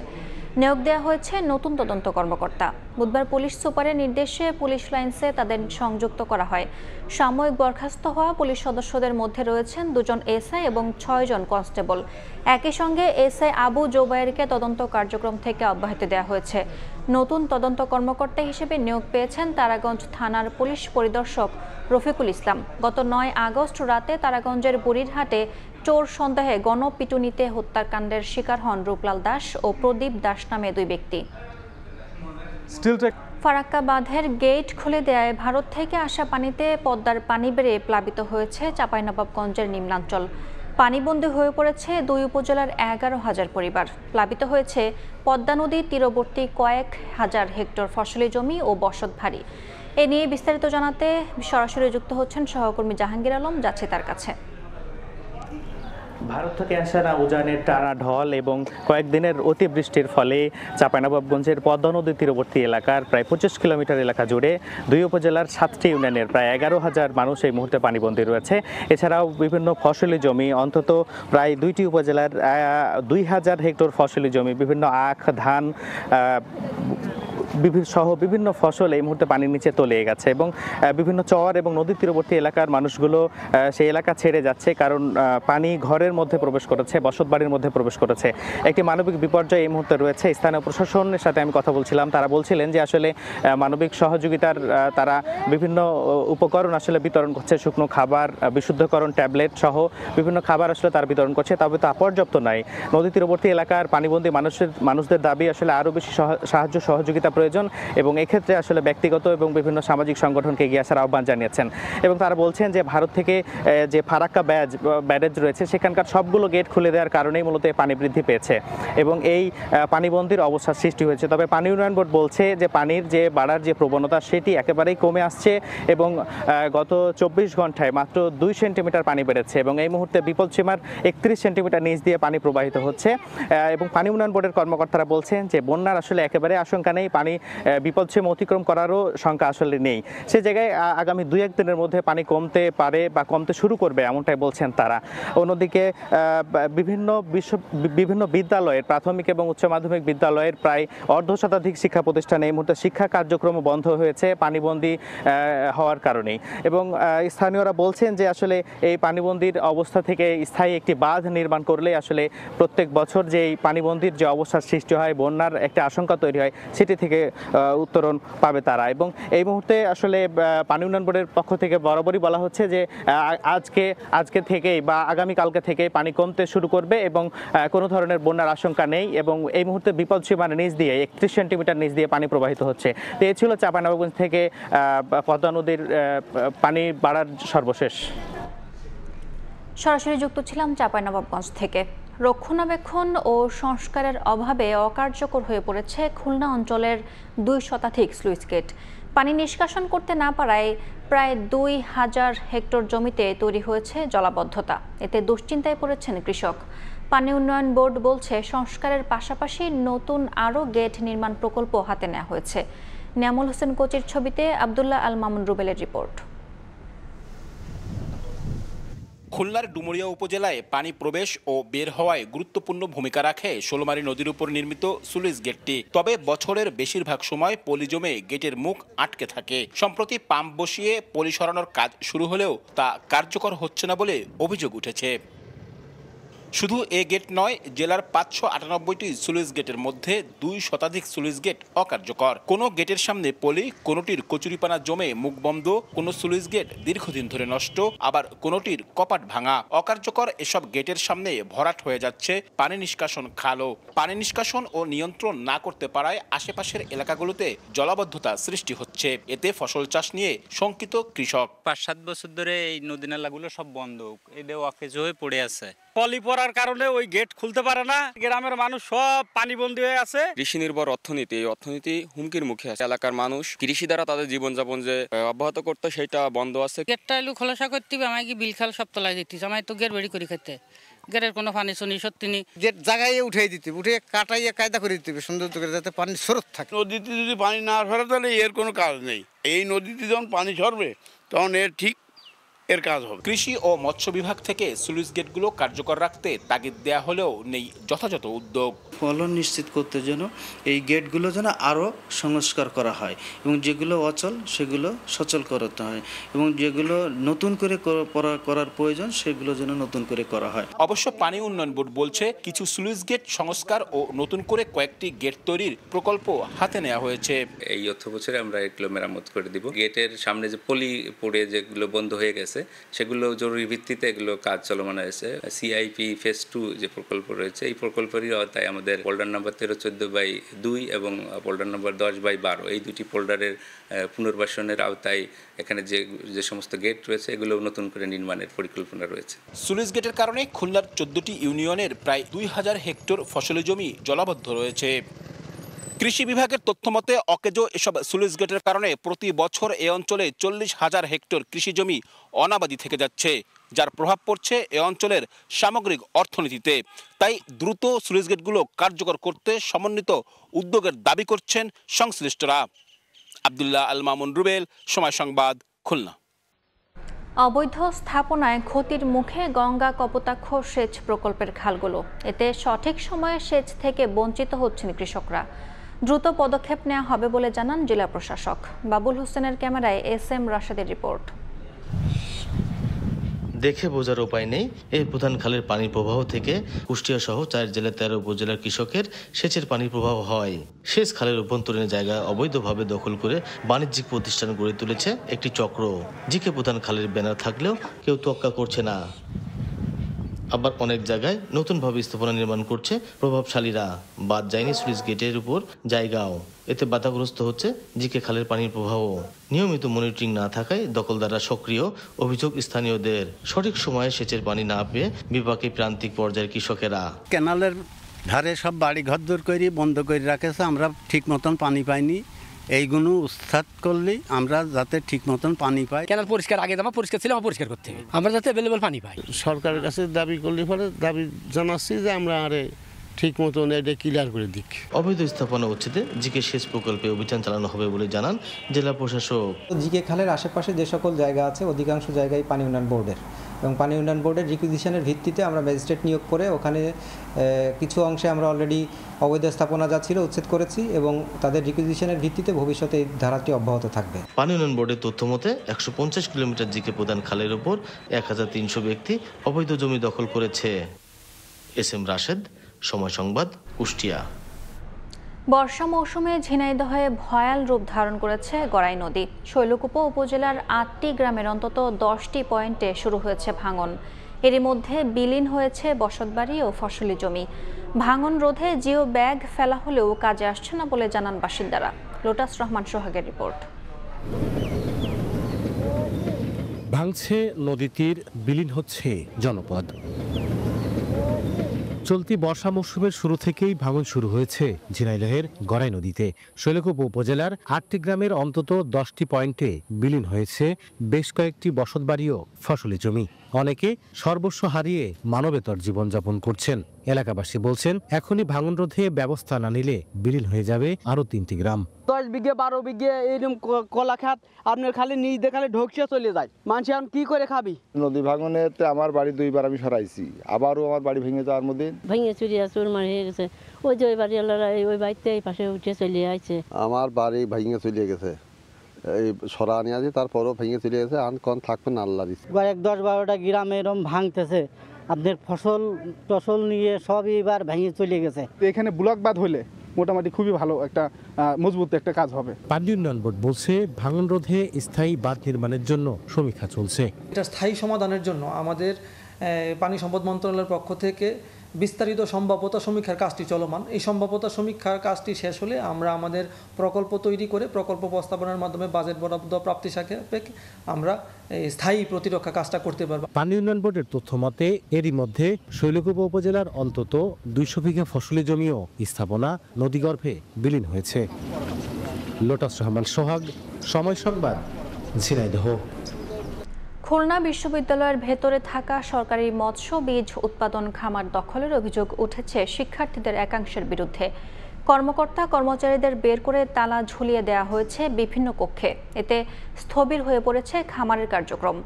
নিয়োগ দেওয়া হয়েছে নতুন তদন্ত কর্মকর্তা। বুধবার পুলিশ সুপারের নির্দেশে পুলিশ লাইন্সে তাদের সংযুক্ত করা হয়। সাময়িক বরখাস্ত হওয়া পুলিশ সদস্যদের মধ্যে রয়েছেন 2 জন এসআই এবং 6 জন কনস্টেবল। একই সঙ্গে এসআই আবু জোবায়েরকে তদন্ত কার্যক্রম থেকে অব্যাহতি দেওয়া হয়েছে। নতুন তদন্ত কর্মকর্তা হিসেবে নিয়োগ পেয়েছেন তারাগঞ্জ থানার পুলিশ পরিদর্শক রফিকুল ইসলাম। গত 9 আগস্ট রাতে তারাগঞ্জের বুড়িরহাটে চোর সন্দেহে গণপিটুনিতে হত্যাকাণ্ডের শিকার হন রূপলাল দাস ও প্রদীপ দাস নামে 2 ব্যক্তি। স্টিলটেক ফারাক্কা বাঁধের গেট খুলে দেয়ায় ভারত থেকে আসা পানিতে পদ্মার পানি বেড়ে প্লাবিত হয়েছে চাঁপাইনবাবগঞ্জের নিম্নাঞ্চল। পানিবন্দী হয়ে পড়েছে 2 উপজেলার 11,000 পরিবার। প্লাবিত হয়েছে পদ্মা নদীর তীরবর্তী কয়েক হাজার হেক্টর ফসলি জমি ও বসতবাড়ি। এ নিয়ে বিস্তারিত জানাতে সরাসরি যুক্ত হচ্ছেন সহকর্মী জাহাঙ্গীর আলম, যাচ্ছে তার কাছে। ভারত থেকে আসা উজানের টানা ঢল এবং কয়েকদিনের অতিবৃষ্টির ফলে চাঁপাইনবাবগঞ্জের পদ্মা নদীর তীরবর্তী এলাকার প্রায় 25 কিলোমিটার এলাকা জুড়ে 2 উপজেলার 7টি ইউনিয়নের প্রায় 11,000 মানুষ এই মুহূর্তে পানিবন্দী রয়েছে। এছাড়াও বিভিন্ন ফসলি জমি, অন্তত প্রায় 2টি উপজেলার 2,000 হেক্টর ফসলি জমি, বিভিন্ন আখ, ধান সহ বিভিন্ন ফসল এই মুহূর্তে পানির নিচে তলিয়ে গেছে এবং বিভিন্ন চর এবং নদীর তীরবর্তী এলাকার মানুষগুলো সেই এলাকা ছেড়ে যাচ্ছে, কারণ পানি ঘরের মধ্যে প্রবেশ করেছে, বসতবাড়ির মধ্যে প্রবেশ করেছে। একটি মানবিক বিপর্যয় এই মুহূর্তে রয়েছে। স্থানীয় প্রশাসনের সাথে আমি কথা বলছিলাম, তারা বলছিলেন যে আসলে মানবিক সহযোগিতার তারা বিভিন্ন উপকরণ আসলে বিতরণ করছে, শুকনো খাবার, বিশুদ্ধকরণ ট্যাবলেট সহ বিভিন্ন খাবার আসলে তারা বিতরণ করছে, তবে তা পর্যাপ্ত নয়। নদী তীরবর্তী এলাকার পানিবন্দী মানুষদের দাবি আসলে আরও বেশি সাহায্য সহযোগিতা প্রয়োজন এবং এক্ষেত্রে আসলে ব্যক্তিগত এবং বিভিন্ন সামাজিক সংগঠনকে এগিয়ে আসার আহ্বান জানিয়েছেন। এবং তারা বলছেন যে ভারত থেকে যে ফারাক্কা ব্যারেজ রয়েছে সেখানকার সবগুলো গেট খুলে দেওয়ার কারণেই মূলত পানি বৃদ্ধি পেয়েছে এবং এই পানিবন্দির অবস্থার সৃষ্টি হয়েছে। তবে পানি উন্নয়ন বোর্ড বলছে যে পানির যে বাড়ার যে প্রবণতা সেটি একেবারেই কমে আসছে এবং গত 24 ঘন্টায় মাত্র 2 সেন্টিমিটার পানি বেড়েছে এবং এই মুহূর্তে বিপদসীমার 31 সেন্টিমিটার নিচ দিয়ে পানি প্রবাহিত হচ্ছে এবং পানি উন্নয়ন বোর্ডের কর্মকর্তারা বলছেন যে বন্যার আসলে একেবারে আশঙ্কা নেই, পানি বিপদসীমা অতিক্রম করারও শঙ্কা আসলে নেই। সে জায়গায় আগামী 2-1 দিনের মধ্যে পানি কমতে পারে বা কমতে শুরু করবে, এমনটাই বলছেন তারা। অন্যদিকে বিভিন্ন বিদ্যালয়ের, প্রাথমিক এবং উচ্চ মাধ্যমিক বিদ্যালয়ের প্রায় 1/2 শিক্ষা প্রতিষ্ঠানে এই মুহূর্তে শিক্ষা কার্যক্রম বন্ধ হয়েছে পানিবন্দী হওয়ার কারণেই এবং স্থানীয়রা বলছেন যে আসলে এই পানিবন্দির অবস্থা থেকে স্থায়ী একটি বাঁধ নির্মাণ করলে আসলে প্রত্যেক বছর যে এই পানিবন্দির যে অবস্থার সৃষ্টি হয়, বন্যার একটা আশঙ্কা তৈরি হয়, সেটি থেকে উত্তরণ পাবে তারা। এবং এই মুহূর্তে আসলে পানি উন্নয়ন বোর্ডের পক্ষ থেকে বরাবরই বলা হচ্ছে যে আজকে থেকেই বা আগামীকালকে থেকে পানি কমতে শুরু করবে এবং কোনো ধরনের বন্যার আশঙ্কা নেই এবং এই মুহূর্তে বিপদসীমার নিচ দিয়ে 31 সেন্টিমিটার নিচ দিয়ে পানি প্রবাহিত হচ্ছে। তো এই ছিল চাঁপাইনবাবগঞ্জ থেকে পদ্মা নদীর পানি বাড়ার সর্বশেষ। সরাসরি যুক্ত ছিলাম চাঁপাইনবাবগঞ্জ থেকে। রক্ষণাবেক্ষণ ও সংস্কারের অভাবে অকার্যকর হয়ে পড়েছে খুলনা অঞ্চলের 2 শতাধিক স্লুইস গেট। পানি নিষ্কাশন করতে না পারায় প্রায় 2,000 হেক্টর জমিতে তৈরি হয়েছে জলাবদ্ধতা। এতে দুশ্চিন্তায় পড়েছেন কৃষক। পানি উন্নয়ন বোর্ড বলছে সংস্কারের পাশাপাশি নতুন আরও গেট নির্মাণ প্রকল্প হাতে নেওয়া হয়েছে। নিয়ামুল হোসেন কোচির ছবিতে আব্দুল্লাহ আল মামুন রুবেলের রিপোর্ট। খুলনার ডুমুরিয়া উপজেলায় পানি প্রবেশ ও বের হওয়ায় গুরুত্বপূর্ণ ভূমিকা রাখে ষোলমারী নদীর উপর নির্মিত স্লুইস গেটটি। তবে বছরের বেশিরভাগ সময় পলি জমে গেটের মুখ আটকে থাকে। সম্প্রতি পাম্প বসিয়ে পলি সরানোর কাজ শুরু হলেও তা কার্যকর হচ্ছে না বলে অভিযোগ উঠেছে। শুধু এ গেট নয়, জেলার 598টি স্লুইস গেটের মধ্যে 2 শতাধিক স্লুইস গেট অকার্যকর। কোনো গেটের সামনে পলি, কোনোটির কচুরিপানা জমে মুখ বন্ধ, কোনো স্লুইস গেট দীর্ঘদিন ধরে নষ্ট, আবার কোনোটির কপাট ভাঙা। অকার্যকর এসব গেটের সামনে ভরাট হয়ে যাচ্ছে পানি নিষ্কাশন খালও। পানি নিষ্কাশন ও নিয়ন্ত্রণ না করতে পারায় আশেপাশের এলাকাগুলোতে জলাবদ্ধতা সৃষ্টি হচ্ছে। এতে ফসল চাষ নিয়ে শঙ্কিত কৃষক। 5-7 বছর ধরে এই নদী নালাগুলো সব বন্ধ, এদের অকেজ হয়ে পড়ে আছে। পলি পড়ার কারণে ওই গেট খুলতে পারে না, গ্রামের মানুষ সব পানিবন্দী হয়ে আছে। কৃষি নির্ভর অর্থনীতি, এই অর্থনীতি হুমকির মুখে আছে। এলাকার মানুষ কৃষি দ্বারা তাদের জীবনযাপন যে অব্যাহত করতে সেটা বন্ধ আছে। গেটটা এলু খোলাসা করতে হবে, আমাকে বিল খাল সব তলায় দিতে, আমায় তো গেট বেড়ি করে খেতে, গেটের কোনো পানি শুনি সত্যি নেই। গেট জায়গায় উঠাই দিতে, উঠে কাটাইয়ে কায়দা করে দিতে হবে সুন্দর করে, যাতে পানি স্রোত থাকে। নদীতে যদি পানি না সরে তাহলে এর কোনো কাজ নেই। এই নদীতে যখন পানি সরবে তখন এর ঠিক এর কাজ হবে। কৃষি ও মৎস্য বিভাগ থেকে স্লুইস গেটগুলো কার্যকর রাখতে তাগিদ দেয়া হলেও নেই যথাযথ উদ্যোগ। ফলন নিশ্চিত করতে যেন এই গেটগুলো যেন আরও সংস্কার করা হয় এবং যেগুলো অচল সেগুলো সচল করতে হয় এবং যেগুলো নতুন করে করার প্রয়োজন সেগুলো যেন নতুন করে করা হয়। অবশ্য পানি উন্নয়ন বোর্ড বলছে কিছু স্লুইস গেট সংস্কার ও নতুন করে কয়েকটি গেট তৈরির প্রকল্প হাতে নেওয়া হয়েছে। এই অর্থ বছরে আমরা এগুলো মেরামত করে দিব। গেটের সামনে যে পলি পড়ে যেগুলো বন্ধ হয়ে গেছে সেগুলো জরুরি ভিত্তিতে এগুলো কাজ চলমান হয়েছে। সিআইপি ফেজ 2 যে প্রকল্প রয়েছে, এই প্রকল্পেরই আওতায় আমাদের ফোল্ডার নাম্বার 13/14/2 এবং ফোল্ডার নাম্বার 10/12 এই দুটি ফোল্ডারের পুনর্বাসনের আওতায় এখানে যে সমস্ত গেট রয়েছে এগুলো নতুন করে নির্মাণের পরিকল্পনা রয়েছে। স্লুইস গেটের কারণে খুলনার 14টি ইউনিয়নের প্রায় 2000 হেক্টর ফসলি জমি জলাবদ্ধ রয়েছে। কৃষি বিভাগের তথ্যমতে অকেজো এসব স্লুইস গেটের কারণে প্রতি বছর এ অঞ্চলে 40,000 হেক্টর কৃষি জমি অনাবাদি থেকে যাচ্ছে, যার প্রভাব পড়ছে এ অঞ্চলের সামগ্রিক অর্থনীতিতে। তাই দ্রুত স্লুইস গেটগুলো কার্যকর করতে সমন্বিত উদ্যোগের দাবি করছেন সংশ্লিষ্টরা। আব্দুল্লাহ আল মামুন রুবেল, সময় সংবাদ, খুলনা। অবৈধ স্থাপনায় ক্ষতির মুখে গঙ্গা কপোতাক্ষ সেচ প্রকল্পের খালগুলো। এতে সঠিক সময়ে সেচ থেকে বঞ্চিত হচ্ছেন কৃষকরা। দ্রুত পদক্ষেপ নেওয়া হবে বলে জানান জেলা প্রশাসক। বাবুল হোসেনের ক্যামেরায় SM রাশেদের রিপোর্ট। দেখে বোঝার উপায় নেই, এই প্রধান খালের পানির প্রবাহ থেকে কুষ্টিয়া সহ 4 জেলা 13 উপজেলার কৃষকের সেচের পানির প্রবাহ হয়। সেচ খালের অভ্যন্তরীণ জায়গা অবৈধভাবে দখল করে বাণিজ্যিক প্রতিষ্ঠান গড়ে তুলেছে একটি চক্র। জিকে প্রধান খালের ব্যানার থাকলেও কেউ তোয়াক্কা করছে না। আবার অনেক জায়গায় নতুনভাবে স্থাপনা নির্মাণ করছে প্রভাবশালীরা। বাদ যায়নি স্লুইস গেটের উপর জায়গাও। এতে বাধাগ্রস্ত হচ্ছে জিকে খালের পানির প্রবাহ। নিয়মিত মনিটরিং না থাকায় দখলদাররা সক্রিয়, অভিযোগ স্থানীয়দের। সঠিক সময়ে সেচের পানি না পেয়ে বিপাকে প্রান্তিক পর্যায়ের কৃষকেরা। ক্যানালের ধারে সব বাড়ি ঘর দূর করে বন্ধ করে রাখেছে, আমরা ঠিক মতন পানি পাইনি। এইগুলো উৎসাহ করলে আমরা যাতে ঠিক মতন পানি পাই। ক্যানাল পরিষ্কার, আগে যেমন পরিষ্কার ছিল পরিষ্কার করতে হবে, আমরা যাতে অ্যাভেলেবল পানি পাই। সরকারের কাছে দাবি করলে পরে দাবি জানাচ্ছি যে আমরা আরে ঠিক মতন এটা ক্লিয়ার করে দিক। অবৈধ স্থাপনা উচ্ছেদে জিকে সেচ প্রকল্পে অভিযান চালানো হবে বলে জানান জেলা প্রশাসক। জিকে খালের আশেপাশে যে সকল জায়গা আছে অধিকাংশ জায়গায় পানি উন্নয়ন বোর্ডের, এবং পানি উন্নয়ন বোর্ডের রিকুইজিশনের ভিত্তিতে আমরা ম্যাজিস্ট্রেট নিয়োগ করে ওখানে কিছু অংশে আমরা অলরেডি অবৈধ স্থাপনা যা ছিল উচ্ছেদ করেছি, এবং তাদের রিকুইজিশনের ভিত্তিতে ভবিষ্যতে এই ধারাটি অব্যাহত থাকবে। পানি উন্নয়ন বোর্ডের তথ্য মতে 150 কিলোমিটার জিকে প্রধান খালের উপর 1300 ব্যক্তি অবৈধ জমি দখল করেছে। SM রাশেদ, সময় সংবাদ, কুষ্টিয়া। বর্ষা মৌসুমে ঝিনাইদহে ভয়াল রূপ ধারণ করেছে গড়াই নদী। শৈলকুপা উপজেলার 8টি গ্রামের অন্তত 10টি পয়েন্টে শুরু হয়েছে ভাঙন। এরই মধ্যে বিলীন হয়েছে বসতবাড়ি ও ফসলি জমি। ভাঙন রোধে জিও ব্যাগ ফেলা হলেও কাজে আসছে না বলে জানান বাসিন্দারা। লোটাস রহমান সোহাগের রিপোর্ট। ভাঙছে নদী তীর, বিলীন হচ্ছে জনপদ। চলতি বর্ষা মৌসুমের শুরু থেকেই ভাঙন শুরু হয়েছে ঝিনাইদহের গড়াই নদীতে। শৈলকুপা উপজেলার 8টি গ্রামের অন্তত 10টি পয়েন্টে বিলীন হয়েছে বেশ কয়েকটি বসতবাড়ি ও ফসলি জমি। অনেকে সর্বস্ব হারিয়ে মানবেতর জীবনযাপন করছেন। এলাকাবাসী বলছেন, এখনই ভাঙন রোধে ব্যবস্থা না নিলে বিলীন হয়ে যাবে আরো 3টি গ্রাম। 10 বিঘে 12 বিঘে এইরকম কলা খাত আপনার খালি নিজ দেখালে ঢোকসে চলে যায়, মানুষ এখন কি করে খাবি? নদী ভাঙনেতে আমার বাড়ি 2বার আমি সরাইছি, আবারও আমার বাড়ি ভেঙে যাওয়ার মধ্যে ভেঙে চুরিয়া চুরমার হয়ে গেছে। ওই যে ওই বাড়িওয়ালারা ওই বাড়িতে এই পাশে উঠে চলে আসছে। আমার বাড়ি ভেঙে চলে গেছে, এই সরা নিয়ে আছে, তারপরও ভেঙে চলে গেছে। আর কোন থাকবেন আল্লাহ দিচ্ছে। 10-12টা গ্রামে এরকম ভাঙতেছে, আপনার ফসল নিয়ে সবই এবার ভেঙে চলে গেছে। এখানে ব্লক বাদ হলে মোটামুটি খুবই ভালো একটা মজবুত একটা কাজ হবে। পানি উন্নয়ন বোর্ড বলছে, ভাঙন রোধে স্থায়ী বাঁধ নির্মাণের জন্য সমীক্ষা চলছে। এটা স্থায়ী সমাধানের জন্য আমাদের পানি সম্পদ মন্ত্রণালয়ের পক্ষ থেকে বিস্তারিত সম্ভাব্যতা সমীক্ষার কাজটি চলমান। এই সম্ভাব্যতা সমীক্ষার কাজটি শেষ হলে আমরা আমাদের প্রকল্প তৈরি করে প্রকল্প প্রস্তাবনার মাধ্যমে বাজেট বরাদ্দ প্রাপ্তি সাপেক্ষে আমরা স্থায়ী প্রতিরক্ষা কাজটা করতে পারব। পানি উন্নয়ন বোর্ডের তথ্য মতে এরই মধ্যে শৈলকুপা উপজেলার অন্তত 200 বিঘা ফসলি জমি ও স্থাপনা নদীগর্ভে বিলীন হয়েছে। লোটাস রহমান সোহাগ, সময় সংবাদ, ঝিনাইদহ। খুলনা বিশ্ববিদ্যালয়ের ভেতরে থাকা সরকারি মৎস্য বীজ উৎপাদন খামার দখলের অভিযোগ উঠেছে শিক্ষার্থীদের একাংশের বিরুদ্ধে। কর্মকর্তা কর্মচারীদের বের করে তালা ঝুলিয়ে দেওয়া হয়েছে বিভিন্ন কক্ষে। এতে স্থবির হয়ে পড়েছে খামারের কার্যক্রম।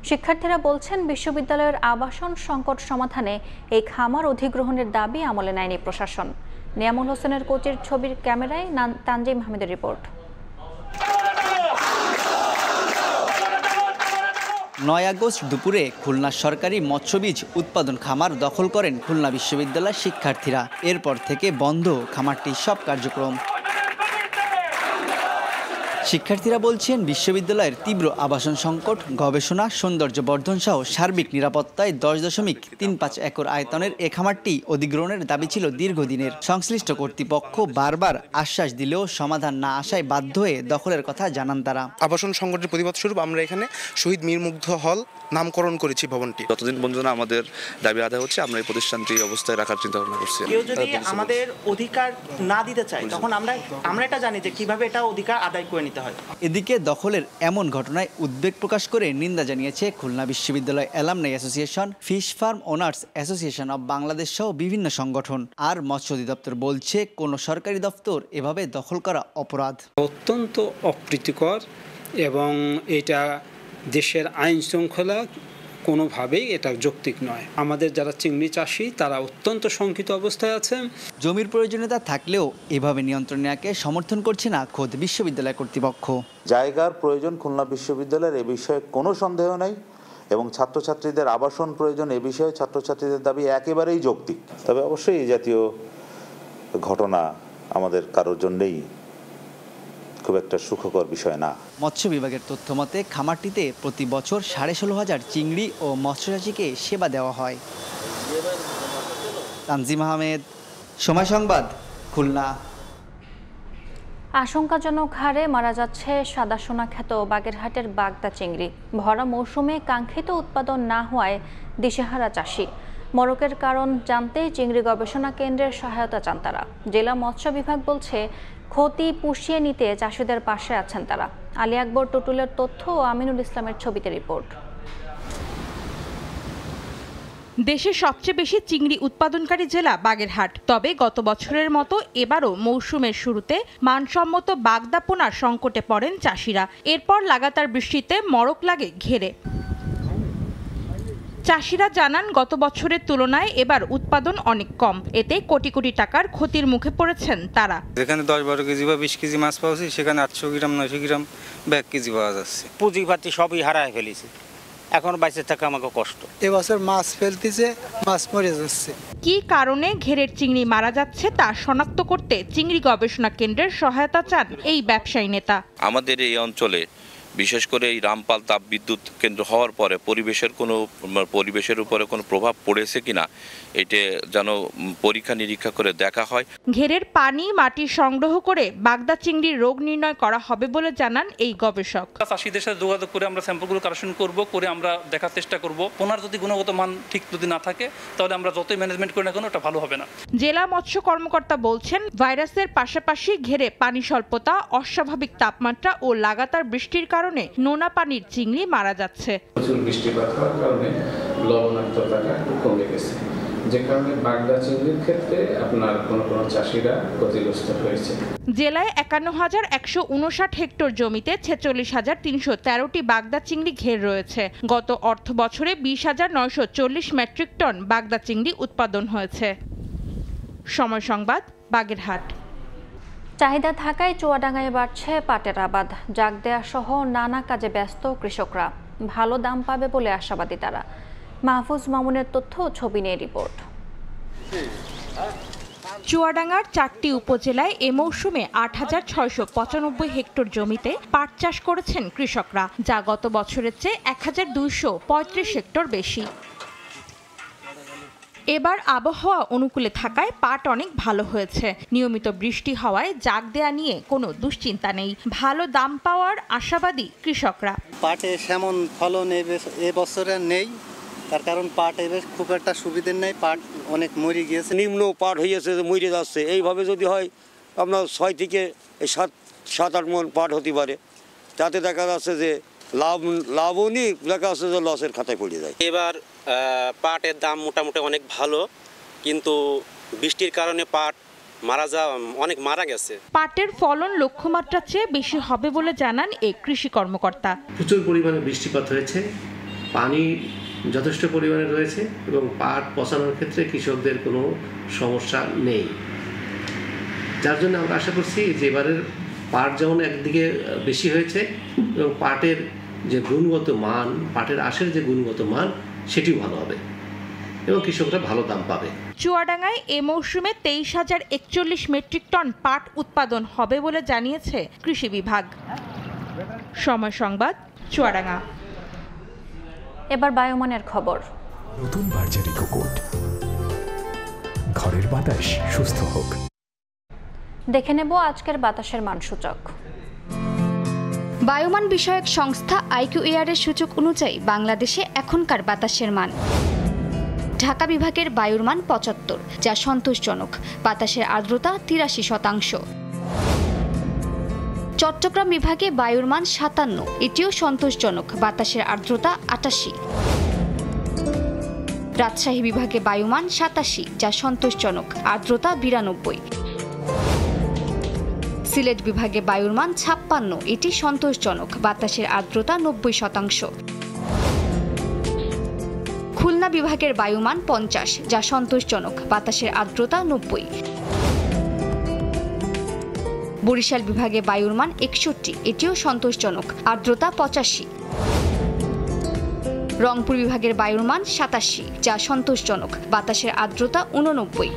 শিক্ষার্থীরা বলছেন, বিশ্ববিদ্যালয়ের আবাসন সংকট সমাধানে এই খামার অধিগ্রহণের দাবি আমলে নেয়নি প্রশাসন। নিয়ামুল হোসেনের কোচের ছবির ক্যামেরায় তানজিম আহমেদের রিপোর্ট। 9 আগস্ট দুপুরে খুলনা সরকারি মৎস্যবীজ উৎপাদন খামার দখল করেন খুলনা বিশ্ববিদ্যালয়ের শিক্ষার্থীরা। এরপর থেকে বন্ধ খামারটির সব কার্যক্রম। শিক্ষার্থীরা বলছেন বিশ্ববিদ্যালয়ের তীব্র আবাসন সংকট, গবেষণা, সৌন্দর্য বর্ধন সহ সার্বিক নিরাপত্তায় 10.35 একর আয়তনের এ খামারটি অধিগ্রহণের দাবি ছিল দীর্ঘদিনের। সংশ্লিষ্ট কর্তৃপক্ষ বারবার আশ্বাস দিলেও সমাধান না আসায় বাধ্য হয়ে দখলের কথা জানান তারা। আবাসন সংকটের প্রতিবাদ স্বরূপ আমরা এখানে শহীদ মীর মুগ্ধ হল নামকরণ করেছি ভবনটি। যতদিন পর্যন্ত আমাদের দাবি আদায় হচ্ছে আমরা এই প্রতিষ্ঠানটি অবস্থায় রাখার চিন্তা ভাবনা করছি। কেউ যদি আমাদের অধিকার না দিতে চায় তখন আমরা এটা জানি যে কিভাবে এটা অধিকার আদায় করে নিতে হয়। এদিকে দখলের এমন ঘটনায় উদ্বেগ প্রকাশ করে নিন্দা জানিয়েছে খুলনা বিশ্ববিদ্যালয় alumni association, fish farm owners association of Bangladesh সহ বিভিন্ন সংগঠন। আর মৎস্য অধিদপ্তর বলছে কোনো সরকারি দপ্তর এভাবে দখল করা অপরাধ, অত্যন্ত অপ্রীতিকর এবং এটা দেশের আইন শৃঙ্খলা কোনোভাবেই এটা যৌক্তিক নয়। আমাদের যারা চিংড়ি চাষি তারা অত্যন্ত শঙ্কিত অবস্থায় আছেন। জমির প্রয়োজনীয়তা থাকলেও এভাবে নিয়ন্ত্রণ নেওয়াকে সমর্থন করছে না খোদ বিশ্ববিদ্যালয় কর্তৃপক্ষ। জায়গার প্রয়োজন খুলনা বিশ্ববিদ্যালয়ের, এ বিষয়ে কোনো সন্দেহ নেই, এবং ছাত্রছাত্রীদের আবাসন প্রয়োজন, এ বিষয়ে ছাত্রছাত্রীদের দাবি একেবারেই যৌক্তিক। তবে অবশ্যই এই জাতীয় ঘটনা আমাদের কারোর জন্যই খুব একটা সুখকর বিষয় না। মৎস্য বিভাগের তথ্য মতে খামারটিতে প্রতি বছর 16,500 চিংড়ি ও মৎস্যচাষীকে সেবা দেওয়া হয়। তানজিম আহমেদ, সময় সংবাদ, খুলনা। আশঙ্কাজনক হারে মারা যাচ্ছে সাদা সোনা খ্যাত বাগেরহাটের বাগদা চিংড়ি। ভরা মৌসুমে কাঙ্ক্ষিত উৎপাদন না হওয়ায় দিশেহারা চাষি। মরকের কারণ জানতে চিংড়ি গবেষণা কেন্দ্রের সহায়তা চান তারা। জেলা মৎস্য বিভাগ বলছে ক্ষতি পুষিয়ে নিতে চাষিদের পাশে আছেন তারা। আলী আকবর টুটুলের তথ্য ও আমিনুল ইসলামের ছবিতে রিপোর্ট। দেশের সবচেয়ে বেশি চিংড়ি উৎপাদনকারী জেলা বাগেরহাট। তবে গত বছরের মতো এবারও মৌসুমের শুরুতে মানসম্মত বাগদা পোনার সংকটে পড়েন চাষিরা। এরপর লাগাতার বৃষ্টিতে মরক লাগে ঘেরে। চাষিরা জানান গত বছরের তুলনায় এবার উৎপাদন অনেক কম, এতে কোটি কোটি টাকার ক্ষতির মুখে পড়েছেন তারা। যেখানে 10-12 কেজি বা 20 কেজি মাছ পাওয়া যায় সেখানে 800 গ্রাম 900 গ্রাম ব্যাগ কেজি পাওয়া যাচ্ছে। পুঁজিপাতি সবই হারায় ফেলেছে, এখন বাইসে থাকা আমাকে কষ্ট। এবছর মাছ ফেলতেছে, মাছ মরে যাচ্ছে। কি কারণে ঘেরের চিংড়ি মারা যাচ্ছে তা শনাক্ত করতে চিংড়ি গবেষণা কেন্দ্রের সহায়তা চান এই ব্যবসায়ী নেতা। আমাদের এই অঞ্চলে বিশেষ করে এই রামপাল তাপ বিদ্যুৎ কেন্দ্র হওয়ার পরে পরিবেশের উপরে কোনো প্রভাব পড়েছে কিনা এটা যেন পরীক্ষা নিরীক্ষা করে দেখা হয়। ঘেরের পানি মাটি সংগ্রহ করে বাগদা চিংড়ির রোগ নির্ণয় করা হবে বলে জানান এই গবেষক। চাষিদের সাথে যোগাযোগ করে আমরা স্যাম্পলগুলো কালেকশন করে আমরা দেখার চেষ্টা করব। পোনার যদি গুণগত মান ঠিক যদি না থাকে তাহলে আমরা যতই ম্যানেজমেন্ট করি না কেন এটা ভালো হবে না। জেলা মৎস্য কর্মকর্তা বলছেন ভাইরাসের পাশাপাশি ঘেরে পানি স্বল্পতা, অস্বাভাবিক তাপমাত্রা ও লাগাতার বৃষ্টির কারণে নোনা পানির চিংড়ি মারা যাচ্ছে। প্রচুর বৃষ্টিপাত হওয়ার কারণে লবণাক্ততাটা কমে গেছে, যে কারণে বাগদা চিংড়ির ক্ষেত্রে আপনার কোনো চাষিরা ক্ষতিগ্রস্ত হয়েছে। জেলায় 51,159 হেক্টর জমিতে 46,313টি বাগদা চিংড়ি ঘের রয়েছে। গত অর্থ বছরে 20,940 মেট্রিক টন বাগদা চিংড়ি উৎপাদন হয়েছে। সময় সংবাদ, বাগেরহাট। চাহিদা থাকায় চুয়াডাঙ্গায় বাড়ছে পাটের আবাদ। জাগ দেয়া সহ নানা কাজে ব্যস্ত কৃষকরা। ভালো দাম পাবে বলে আশাবাদী তারা। মাহফুজ মামুনের তথ্য ও ছবি নিয়ে রিপোর্ট। চুয়াডাঙ্গার 4টি উপজেলায় এ মৌসুমে 8,695 হেক্টর জমিতে পাট চাষ করেছেন কৃষকরা, যা গত বছরের চেয়ে 1,235 হেক্টর বেশি। এবার আবহাওয়া অনুকূলে থাকায় পাট অনেক ভালো হয়েছে। নিয়মিত বৃষ্টি হওয়ায় জাগ দেয়া নিয়ে কোনো দুশ্চিন্তা নেই। ভালো দাম পাওয়ার আশাবাদী কৃষকরা। পাটে সেমন ফলন এবছরে নেই, তার কারণ পাট এবার খুব একটা সুবিধে নেই, পাট অনেক মরে গিয়েছে, নিম্ন পাট হয়েছে, মরে যাচ্ছে। এইভাবে যদি হয় আপনার 6 থেকে 7-8 মণ পাট হতে পারে, তাতে দেখা যাচ্ছে যে লাভও নেই, দেখা যাচ্ছে যে লসের খাতায় পড়ে যায়। এবার পাটের দাম মোটামুটি অনেক ভালো, কিন্তু বৃষ্টির কারণে পাট অনেক মারা গেছে। পাটের ফলন লক্ষ্যমাত্রার চেয়ে বেশি হবে বলে জানান এই কৃষি কর্মকর্তা। প্রচুর পরিমাণে বৃষ্টিপাত হয়েছে, পানি যথেষ্ট পরিমাণে রয়েছে এবং পাট পচানোর ক্ষেত্রে কৃষকদের কোনো সমস্যা নেই, যার জন্য আমরা আশা করছি যে এবারের পাট যেমন একদিকে বেশি হয়েছে এবং পাটের যে গুণগত মান, পাটের আঁশের যে গুণগত মান, সেটিও ভালো হবে। এবং কৃষকরা ভালো দাম পাবে। চুয়াডাঙ্গায় এ মৌসুমে 23,041 মেট্রিক টন পাট উৎপাদন হবে বলে জানিয়েছে কৃষি বিভাগ। সময় সংবাদ, চুয়াডাঙ্গা। এবার বায়ুমানের খবর। নতুন বার্জারি কোকোট, ঘরের বাতাস সুস্থ হোক। দেখে নেব আজকের বাতাসের মানসূচক। বায়ুমান বিষয়ক সংস্থা IQAir এর সূচক অনুযায়ী বাংলাদেশে এখনকার বাতাসের মান: ঢাকা বিভাগের বায়ুর মান 75, যা সন্তোষজনক, বাতাসের আর্দ্রতা 83%। চট্টগ্রাম বিভাগে বায়ুর মান 57, এটিও সন্তোষজনক, বাতাসের আর্দ্রতা 88। রাজশাহী বিভাগে বায়ুমান 87, যা সন্তোষজনক, আর্দ্রতা 92। সিলেট বিভাগে বায়ুর মান 56, এটি সন্তোষজনক, বাতাসের আর্দ্রতা 90%। খুলনা বিভাগের বায়ুমান 50, যা সন্তোষজনক, বাতাসের আর্দ্রতা 90। বরিশাল বিভাগে বায়ুর মান 61, এটিও সন্তোষজনক, আর্দ্রতা 85। রংপুর বিভাগের বায়ুর মান 87, যা সন্তোষজনক, বাতাসের আর্দ্রতা 89।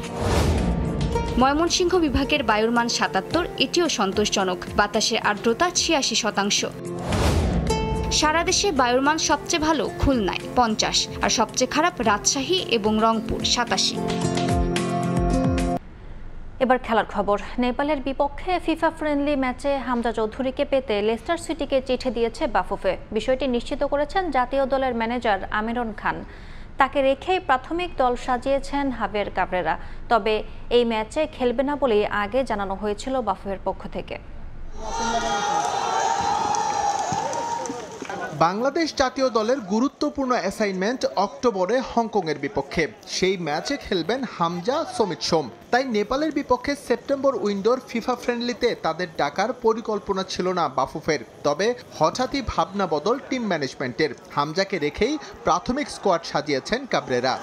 ময়মনসিংহ বিভাগের বায়ুর মান 77, এটিও সন্তোষজনক, বাতাসের আর্দ্রতা 86%। সারা দেশে বায়ুর মান সবচেয়ে ভালো খুলনায় 50, আর সবচেয়ে খারাপ রাজশাহী এবং রংপুর 87। এবার খেলার খবর। নেপালের বিপক্ষে ফিফা ফ্রেন্ডলি ম্যাচে হামজা চৌধুরীকে পেতে লেস্টার সিটিকে চিঠি দিয়েছে বাফুফে। বিষয়টি নিশ্চিত করেছেন জাতীয় দলের ম্যানেজার আমিরন খান। তাকে রেখেই প্রাথমিক দল সাজিয়েছেন হাভিয়ের কাবরেরা। তবে এই ম্যাচে খেলবে না বলেই আগে জানানো হয়েছিল বাফুফের পক্ষ থেকে। বাংলাদেশ জাতীয় দলের গুরুত্বপূর্ণ অ্যাসাইনমেন্ট অক্টোবরে হংকংয়ের বিপক্ষে। সেই ম্যাচে খেলবেন হামজা, সমিত সোম। তাই নেপালের বিপক্ষে সেপ্টেম্বর উইন্ডোর ফিফা ফ্রেন্ডলিতে তাদের ডাকার পরিকল্পনা ছিল না বাফুফের। তবে হঠাৎই ভাবনা বদল টিম ম্যানেজমেন্টের। হামজাকে রেখেই প্রাথমিক স্কোয়াড সাজিয়েছেন কাবরেরা।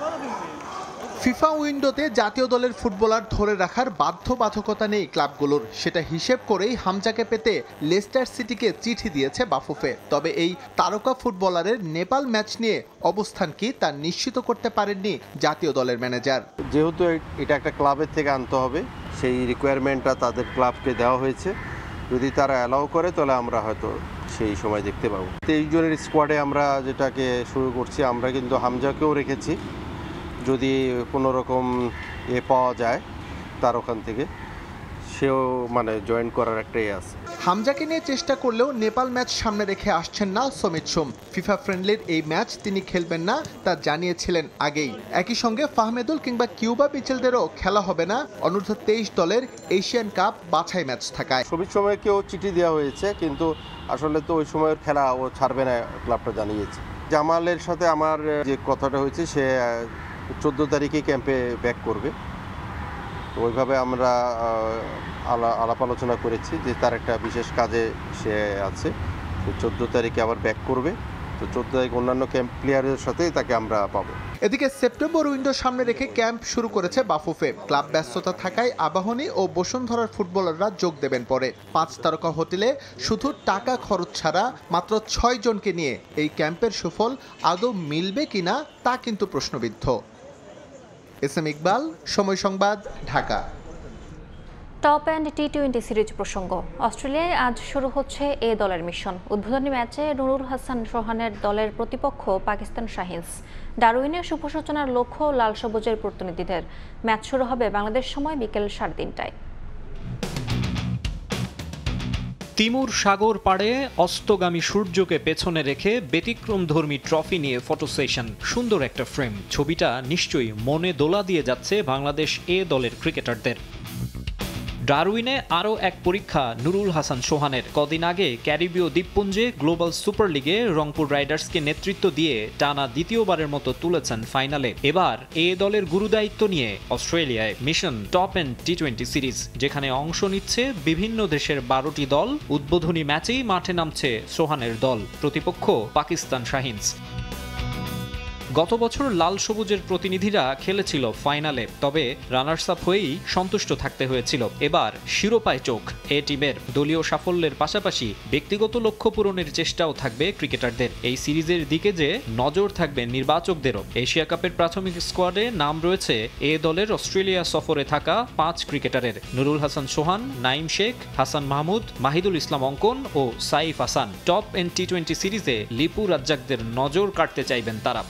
ফিফা উইন্ডোতে জাতীয় দলের ফুটবলার ধরে রাখার বাধ্যবাধকতা নেই ক্লাবগুলোর। সেটা হিসেব করেই হামজাকে পেতে লেস্টার সিটিকে চিঠি দিয়েছে বাফুফে। তবে এই তারকা ফুটবলারের নেপাল ম্যাচ নিয়ে অবস্থান কি তা নিশ্চিত করতে পারেননি জাতীয় দলের ম্যানেজার। যেহেতু এটা একটা ক্লাবের থেকে আনতে হবে, সেই রিকোয়ারমেন্টটা তাদের ক্লাবকে দেওয়া হয়েছে। যদি তারা অ্যালাউ করে তাহলে আমরা হয়তো সেই সময় দেখতে পাবো। 23 জনের স্কোয়াডে আমরা যেটাকে শুরু করছি, আমরা কিন্তু হামজাকেও রেখেছি। যদি কোনো রকম পাওয়া যায় তার ওখান থেকে, সেও জয়েন করার একটাই আছে। হামজাকে নিয়ে চেষ্টা করলেও নেপাল ম্যাচ সামনে রেখে আসছেন না সমিত সোম। ফিফা ফ্রেন্ডলির এই ম্যাচ তিনি খেলবেন না তা জানিয়েছিলেন আগেই। একই সঙ্গে ফাহমেদুল কিংবা কিউবা মিচেলদেরও খেলা হবে না অনূর্ধ্ব 23 দলের এশিয়ান কাপ বাছাই ম্যাচ থাকায়। সমিত সোমকেও চিঠি দেওয়া হয়েছে, কিন্তু আসলে তো ওই সময়ের খেলা ও ছাড়বে না, ক্লাবটা জানিয়েছে। জামালের সাথে আমার যে কথাটা হয়েছে, সে 14 তারিখে ক্যাম্পে ব্যাক করবে। ওইভাবে আমরা আলাপ আলোচনা করেছি যে তার একটা বিশেষ কাজে সে আছে, 14 তারিখে আবার ব্যাক করবে। তো 14 তারিখ অন্যান্য ক্যাম্প প্লেয়ারের সাথেই তাকে আমরা পাবো। এদিকে সেপ্টেম্বর উইন্ডো সামনে রেখে ক্যাম্প শুরু করেছে বাফুফে। ক্লাব ব্যস্ততা থাকায় আবাহনী ও বসুন্ধরার ফুটবলাররা যোগ দেবেন পরে। 5 তারকা হোটেলে শুধু টাকা খরচ ছাড়া মাত্র 6 জনকে নিয়ে এই ক্যাম্পের সুফল আদৌ মিলবে কিনা তা কিন্তু প্রশ্নবিদ্ধ। এসএম ইকবাল, সময় সংবাদ, ঢাকা। টপ অ্যান্ড টি-20 সিরিজ প্রসঙ্গ। অস্ট্রেলিয়ায় আজ শুরু হচ্ছে এ দলের মিশন। উদ্বোধনী ম্যাচে নুরুল হাসান সোহানের দলের প্রতিপক্ষ পাকিস্তান শাহিনস। ডারউইনে শুভ সূচনার লক্ষ্য লাল সবুজের প্রতিনিধিদের। ম্যাচ শুরু হবে বাংলাদেশ সময় বিকেল 3:30টায়। তিমুর সাগর পাড়ে অস্তগামী সূর্যকে পেছনে রেখে ব্যতিক্রমধর্মী ট্রফি নিয়ে ফটো সেশন। সুন্দর একটা ফ্রেম। ছবিটা নিশ্চয়ই মনে দোলা দিয়ে যাচ্ছে বাংলাদেশ এ দলের ক্রিকেটারদের। ডারউইনে আরও এক পরীক্ষা নুরুল হাসান সোহানের। কদিন আগে ক্যারিবীয় দ্বীপপুঞ্জে গ্লোবাল সুপার লিগে রংপুর রাইডার্সকে নেতৃত্ব দিয়ে টানা দ্বিতীয়বারের মতো তুলেছেন ফাইনালে। এবার এ দলের গুরুদায়িত্ব নিয়ে অস্ট্রেলিয়ায় মিশন টপ অ্যান্ড টি-20 সিরিজ, যেখানে অংশ নিচ্ছে বিভিন্ন দেশের 12টি দল। উদ্বোধনী ম্যাচেই মাঠে নামছে সোহানের দল, প্রতিপক্ষ পাকিস্তান শাহিনস। গত বছর লাল সবুজের প্রতিনিধিরা খেলেছিল ফাইনালে, তবে রানার্স আপ হয়েই সন্তুষ্ট থাকতে হয়েছিল। এবার শিরোপায় চোখ এ টিমের। দলীয় সাফল্যের পাশাপাশি ব্যক্তিগত লক্ষ্য পূরণের চেষ্টাও থাকবে ক্রিকেটারদের। এই সিরিজের দিকে যে নজর থাকবে নির্বাচকদেরও। এশিয়া কাপের প্রাথমিক স্কোয়াডে নাম রয়েছে এ দলের অস্ট্রেলিয়া সফরে থাকা 5 ক্রিকেটারের: নুরুল হাসান সোহান, নাইম শেখ, হাসান মাহমুদ, মাহিদুল ইসলাম অঙ্কন ও সাইফ হাসান। টপ এন্ড টি-20 সিরিজে লিপু রাজ্জাকদের নজর কাটতে চাইবেন তারা।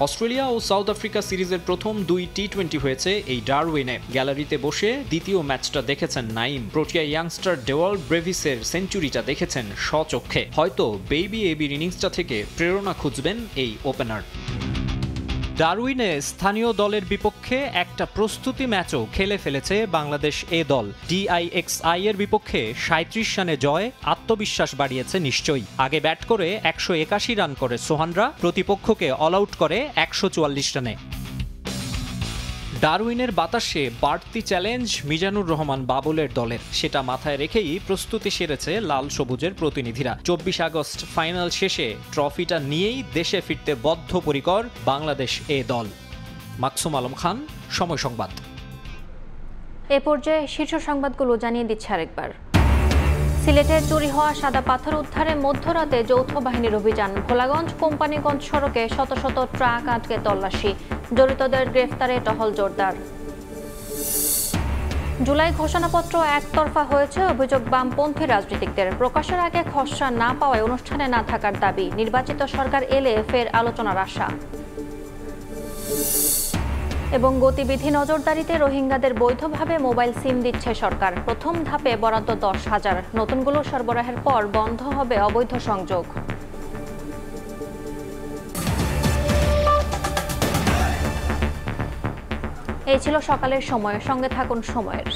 অস্ট্রেলিয়া ও সাউথ আফ্রিকা সিরিজের প্রথম 2 টি-20 হয়েছে এই ডারউইনে। গ্যালারিতে বসে দ্বিতীয় ম্যাচটা দেখেছেন নাইম। প্রোটিয়া ইয়াংস্টার ডেওয়াল ব্রেভিসের সেঞ্চুরিটা দেখেছেন স্বচক্ষে। হয়তো বেবি এবির ইনিংসটা থেকে প্রেরণা খুঁজবেন এই ওপেনার। ডারউইনে স্থানীয় দলের বিপক্ষে একটা প্রস্তুতি ম্যাচও খেলে ফেলেছে বাংলাদেশ এ দল। DIXI এর বিপক্ষে 37 রানে জয় আত্মবিশ্বাস বাড়িয়েছে নিশ্চয়ই। আগে ব্যাট করে 181 রান করে সোহানরা প্রতিপক্ষকে অল আউট করে 144 রানে। ডারউইনের বাতাসে বাড়তি চ্যালেঞ্জ মিজানুর রহমান বাবুলের দলের। সেটা মাথায় রেখেই প্রস্তুতি সেরেছে লাল সবুজের প্রতিনিধিরা। 24 আগস্ট ফাইনাল শেষে ট্রফিটা নিয়েই দেশে ফিরতে বদ্ধপরিকর বাংলাদেশ এ দল। মাকসুম আলম খান, সময় সংবাদ। এ পর্যায়ে শীর্ষ সংবাদগুলো জানিয়ে দিচ্ছে আরেকবার। সিলেটে চুরি হওয়া সাদা পাথর উদ্ধারে মধ্যরাতে যৌথ বাহিনীর অভিযান। ভোলাগঞ্জ কোম্পানিগঞ্জ সড়কে শত শত ট্রাক আটকে তল্লাশি। জড়িতদের গ্রেফতারে টহল জোরদার। জুলাই ঘোষণাপত্র একতরফা হয়েছে, অভিযোগ বামপন্থী রাজনীতিকদের। প্রকাশের আগে খসড়া না পাওয়ায় অনুষ্ঠানে না থাকার দাবি। নির্বাচিত সরকার এলে ফের আলোচনার আশা। এবং গতিবিধি নজরদারিতে রোহিঙ্গাদের বৈধভাবে মোবাইল সিম দিচ্ছে সরকার। প্রথম ধাপে বরাদ্দ 10,000। নতুনগুলো সরবরাহের পর বন্ধ হবে অবৈধ সংযোগ। এই ছিল সকালের সময়। সঙ্গে থাকুন সময়ের।